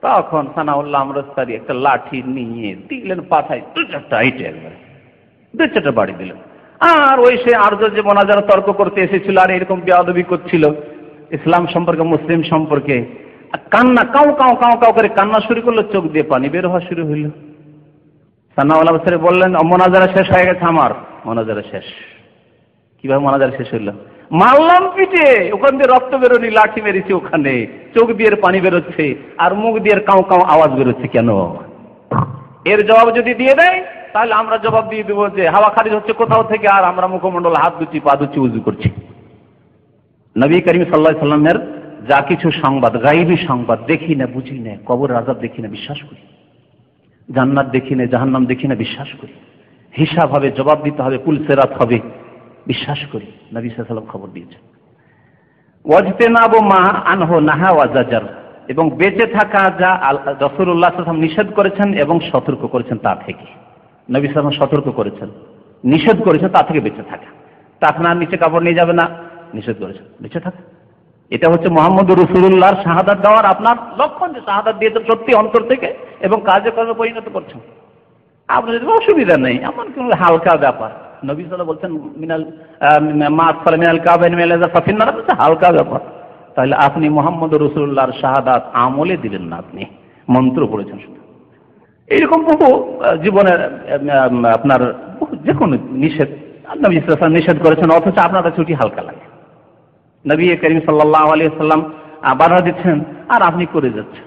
তখন সানাউল্লাহ আমরস্তারি একটা লাঠি নিয়ে দিলেন পাঠায়, দু চারটা বাড়ি দিলেন। আর ওই সে আর্য যে মোনাজারা তর্ক করতে এসেছিল, আর এরকম বেয়াদবি করছিল ইসলাম সম্পর্কে, মুসলিম সম্পর্কে, কান্না কাউ কাউ কাউ কাউ করে কান্না শুরু করলো, চোখ দিয়ে পানি বের হওয়া শুরু হইল। সানাউল্লাহ আমরস্তারি বললেন মোনাজারা শেষ হয়ে গেছে, আমার মোনাজারা শেষ। কিভাবে মোনাজারা শেষ হইল? মারলাম পিঠে, ওখান দিয়ে রক্ত বেরোনি, লাঠি মেরেছি ওখানে, চোখ দিয়ে পানি বেরোচ্ছে, আর মুখ দিয়ে কাউ কাউ আওয়াজ বেরোচ্ছে কেন? এর জবাব যদি দিয়ে দেয়, তাহলে আমরা জবাব দিয়ে দেবো যে হাওয়া খারিজ হচ্ছে কোথাও থেকে, আর আমরা মুখমণ্ডল হাত ধুচ্ছি, পা ধুচ্ছি, উযু করছি। নবী করিম সাল্লাল্লাহু আলাইহি সাল্লামের যা কিছু সংবাদ, গায়বী সংবাদ, দেখি না বুঝি না, কবর আযাব দেখি না বিশ্বাস করি, জান্নাত দেখি না জাহান্নাম দেখি না বিশ্বাস করি, হিসাব হবে, জবাব দিতে হবে, পুলসেরাত হবে, বিশ্বাস করি। নবী সাল্লাল্লাহু আলাইহি ওয়াসাল্লাম খবর দিয়েছেন। ওয়াজতেনাবু মা আনহু নাহা ওয়া জাজার, এবং বেঁচে থাকা যা রাসূলুল্লাহ সাল্লাল্লাহু আলাইহি ওয়াসাল্লাম নিষেধ করেছেন এবং সতর্ক করেছেন তা থেকে। নবী সাল্লাল্লাহু আলাইহি ওয়াসাল্লাম সতর্ক করেছেন, নিষেধ করেছেন তা থেকে বেঁচে থাকা। টাকনার নিচে কাপড় নিয়ে যাবে না, নিষেধ করেছেন, বেঁচে থাকা। এটা হচ্ছে মুহাম্মদুর রাসূলুল্লাহর শাহাদাত দেওয়ার আপনার লক্ষণ, যে শাহাদাত দিয়েছেন সত্যি অন্তর থেকে এবং কাজে কর্মে পরিণত করছেন। আপনার যদি অসুবিধা নেই, এমন কোন হালকা ব্যাপার। নবী সাল্লাল্লাহু আলাইহি ওয়াসাল্লাম বলছেন মিনাল মা আসফালা মিনাল কাবাইন মিনাল ফাফিন্নার, হালকা ব্যাপার। তাহলে আপনি মুহাম্মদুর রাসূলুল্লাহর শাহাদাত আমলে দিলেন না, আপনি মন্ত্র পড়েছেন শুধু। এইরকম বহু জীবনের আপনার যে কোনো নিষেধ নবী সাল্লাল্লাহু আলাইহি ওয়াসাল্লাম নিষেধ করেছেন, অথচ আপনার কাছে ছুটি হালকা লাগে। নবী করিম সাল্লাল্লাহু আলাইহি ওয়াসাল্লাম বাধা দিচ্ছেন আর আপনি করে যাচ্ছেন।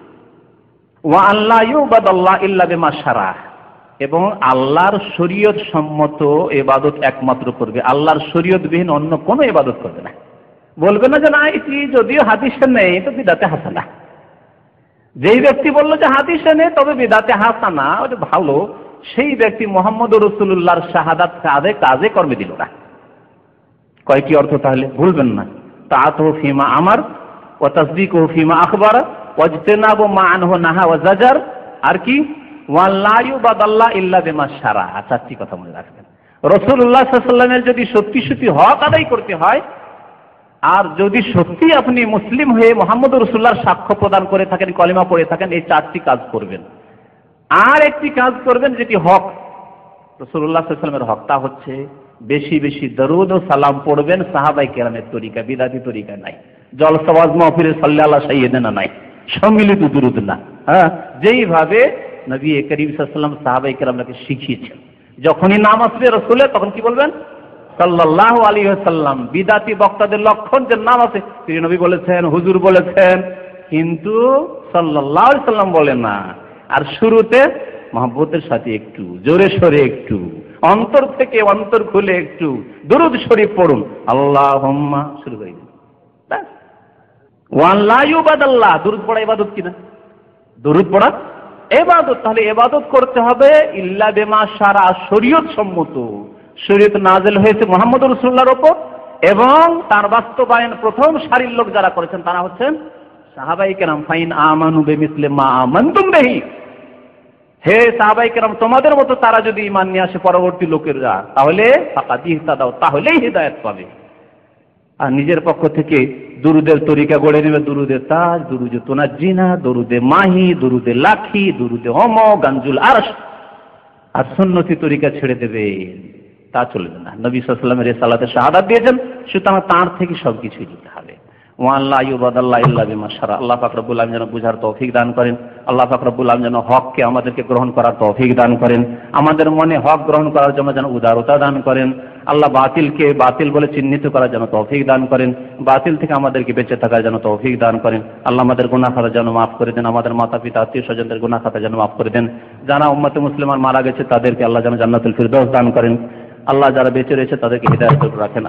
ওয়া আল্লা ইউবাদাল্লাহ ইল্লা বিমা শারা, এবং আল্লাহর শরীয়ত সম্মত ইবাদত একমাত্র করবে, আল্লাহর শরীয়তবিহীন অন্য কোনো ইবাদত করবে না। বলবে না যে না এটি যদিও হাদিসে নেই তো বিদআতে হাসানা। যেই ব্যক্তি বলল যে হাদিসে নেই তবে বিদআতে হাসানা, ওটা ভালো, সেই ব্যক্তি মুহাম্মদুর রাসূলুল্লাহর শাহাদাত কাজে কর্মে দিল না। কয়টি অর্থ তাহলে ভুলবেন না। তাআতুহু ফিমা আমার ওয়া তাসদীকুহু ফিমা আখবার ওয়াজতানাবু মা আনহু নাহা ওয়া জাজার, আর কি ওয়াল্লা ইউবাদাল্লাহ ইল্লা বিমা শারা। চারটি কথা মনে রাখবেন। রাসূলুল্লাহ সাল্লাল্লাহু আলাইহি ওয়াসাল্লামের যদি সত্যি সত্যি হক আদায় করতে হয়, আর যদি সত্যি আপনি মুসলিম হয়ে মুহাম্মদুর রাসূলুল্লাহর সাক্ষ্য প্রদান করে থাকেন, কলিমা পড়ে থাকেন, এই চারটি কাজ করবেন। আর একটি কাজ করবেন যেটি হক, রাসূলুল্লাহ সাল্লাল্লাহু আলাইহি ওয়াসাল্লামের হক, তা হচ্ছে বেশি বেশি দরুদ ও সালাম পড়বেন সাহাবায়ে কেরামের তরিকা, বিদআতি তরিকা নাই, জলসাওয়াজ মাহফিলে সাল্লাল্লাহু আলা সাইয়্যিদিনা নাই, সম্মিলিত দুরুদ না। যেইভাবে নবী করিম সাল্লাল্লাহু আলাইহি ওয়াসাল্লাম সাহাবায়ে কেরামকে শিখিয়েছেন, যখনই নাম আসবে রাসূলের তখন কি বলবেন? সাল্লাল্লাহু আলাইহি ওয়াসাল্লাম। বিদআতি বক্তাদের লক্ষণ যে নাম আছে, তিনি নবী বলেছেন, হুজুর বলেছেন, কিন্তু সাল্লাল্লাহু আলাইহি ওয়াসাল্লাম বলেন না। আর শুরুতে মহব্বতের সাথে একটু জোরে সোরে, একটু অন্তর থেকে অন্তর খুলে একটু দুরূদ শরীফ পড়ুন, আল্লাহুম্মা শুরু করে দিন। ওয়া লা ইউবাদাল্লাহ, দুরূদ পড়া ইবাদত কিনা? দুরূদ পড়া ইবাদত। তাহলে ইবাদত করতে হবে ইল্লা বিমা শারা, শরীয়ত সম্মত। শরীয়ত নাযিল হয়েছে মুহাম্মদুর রাসূলুল্লাহর উপর, এবং তার বাস্তবায়ন প্রথম সারির লোক যারা করেছেন তারা হচ্ছেন সাহাবায়ে কেরাম। ফাইন আমানু বিমিসলি মা আমানতুম বিহি, হে সাহাবায়ে কেরাম তোমাদের মতো তারা যদি ঈমান নিয়ে আসে পরবর্তী লোকেরা, তাহলে ফাকাদ ইহতাদাও, তাহলেই হিদায়াত পাবে। আর নিজের পক্ষ থেকে দুরুদের তরিকা গড়ে নেবে, দুরুদে তাজ, দুরুদে তুনাজ্জিনা, দুরুদে মাহি, দুরুদে লাখি, দুরুদে ওম, গানজুল আরশ, আর সুন্নতি তরিকা ছেড়ে দেবে, তা চলবে না। নবী সাল্লাল্লাহু আলাইহি ওয়াসাল্লামের রিসালাতে শাহাদাত দিয়েছেন, সুতরাং তার থেকে সবকিছুই দিতে হবে। ওয়া লা ইউবাদাল্লাহ ইল্লা বিমা শারা। আল্লাহ পাক রব্বুল আলামিন যেন বুঝার তৌফিক দান করেন। আল্লাহ পাক রব্বুল আলামিন যেন হককে আমাদেরকে গ্রহণ করার তৌফিক দান করেন। আমাদের মনে হক গ্রহণ করার জন্য যেন উদারতা দান করেন। আল্লাহ বাতিলকে বাতিল বলে চিহ্নিত করার জন্য তৌফিক দান করেন। বাতিল থেকে আমাদেরকে বেঁচে থাকার জন্য তৌফিক দান করেন। আল্লাহ আমাদের গুনাহ খাতা যেন মাফ করে দেন, আমাদের মাতা পিতা আত্মীয় স্বজনদের গুনাহ খাতা যেন মাফ করে দেন। যারা উম্মতে মুসলিমান মারা গেছে তাদেরকে আল্লাহ যেন জান্নাতুল ফিরদাউস দান করেন। আল্লাহ যারা বেঁচে রয়েছে তাদেরকে হিদায়াত রাখেন।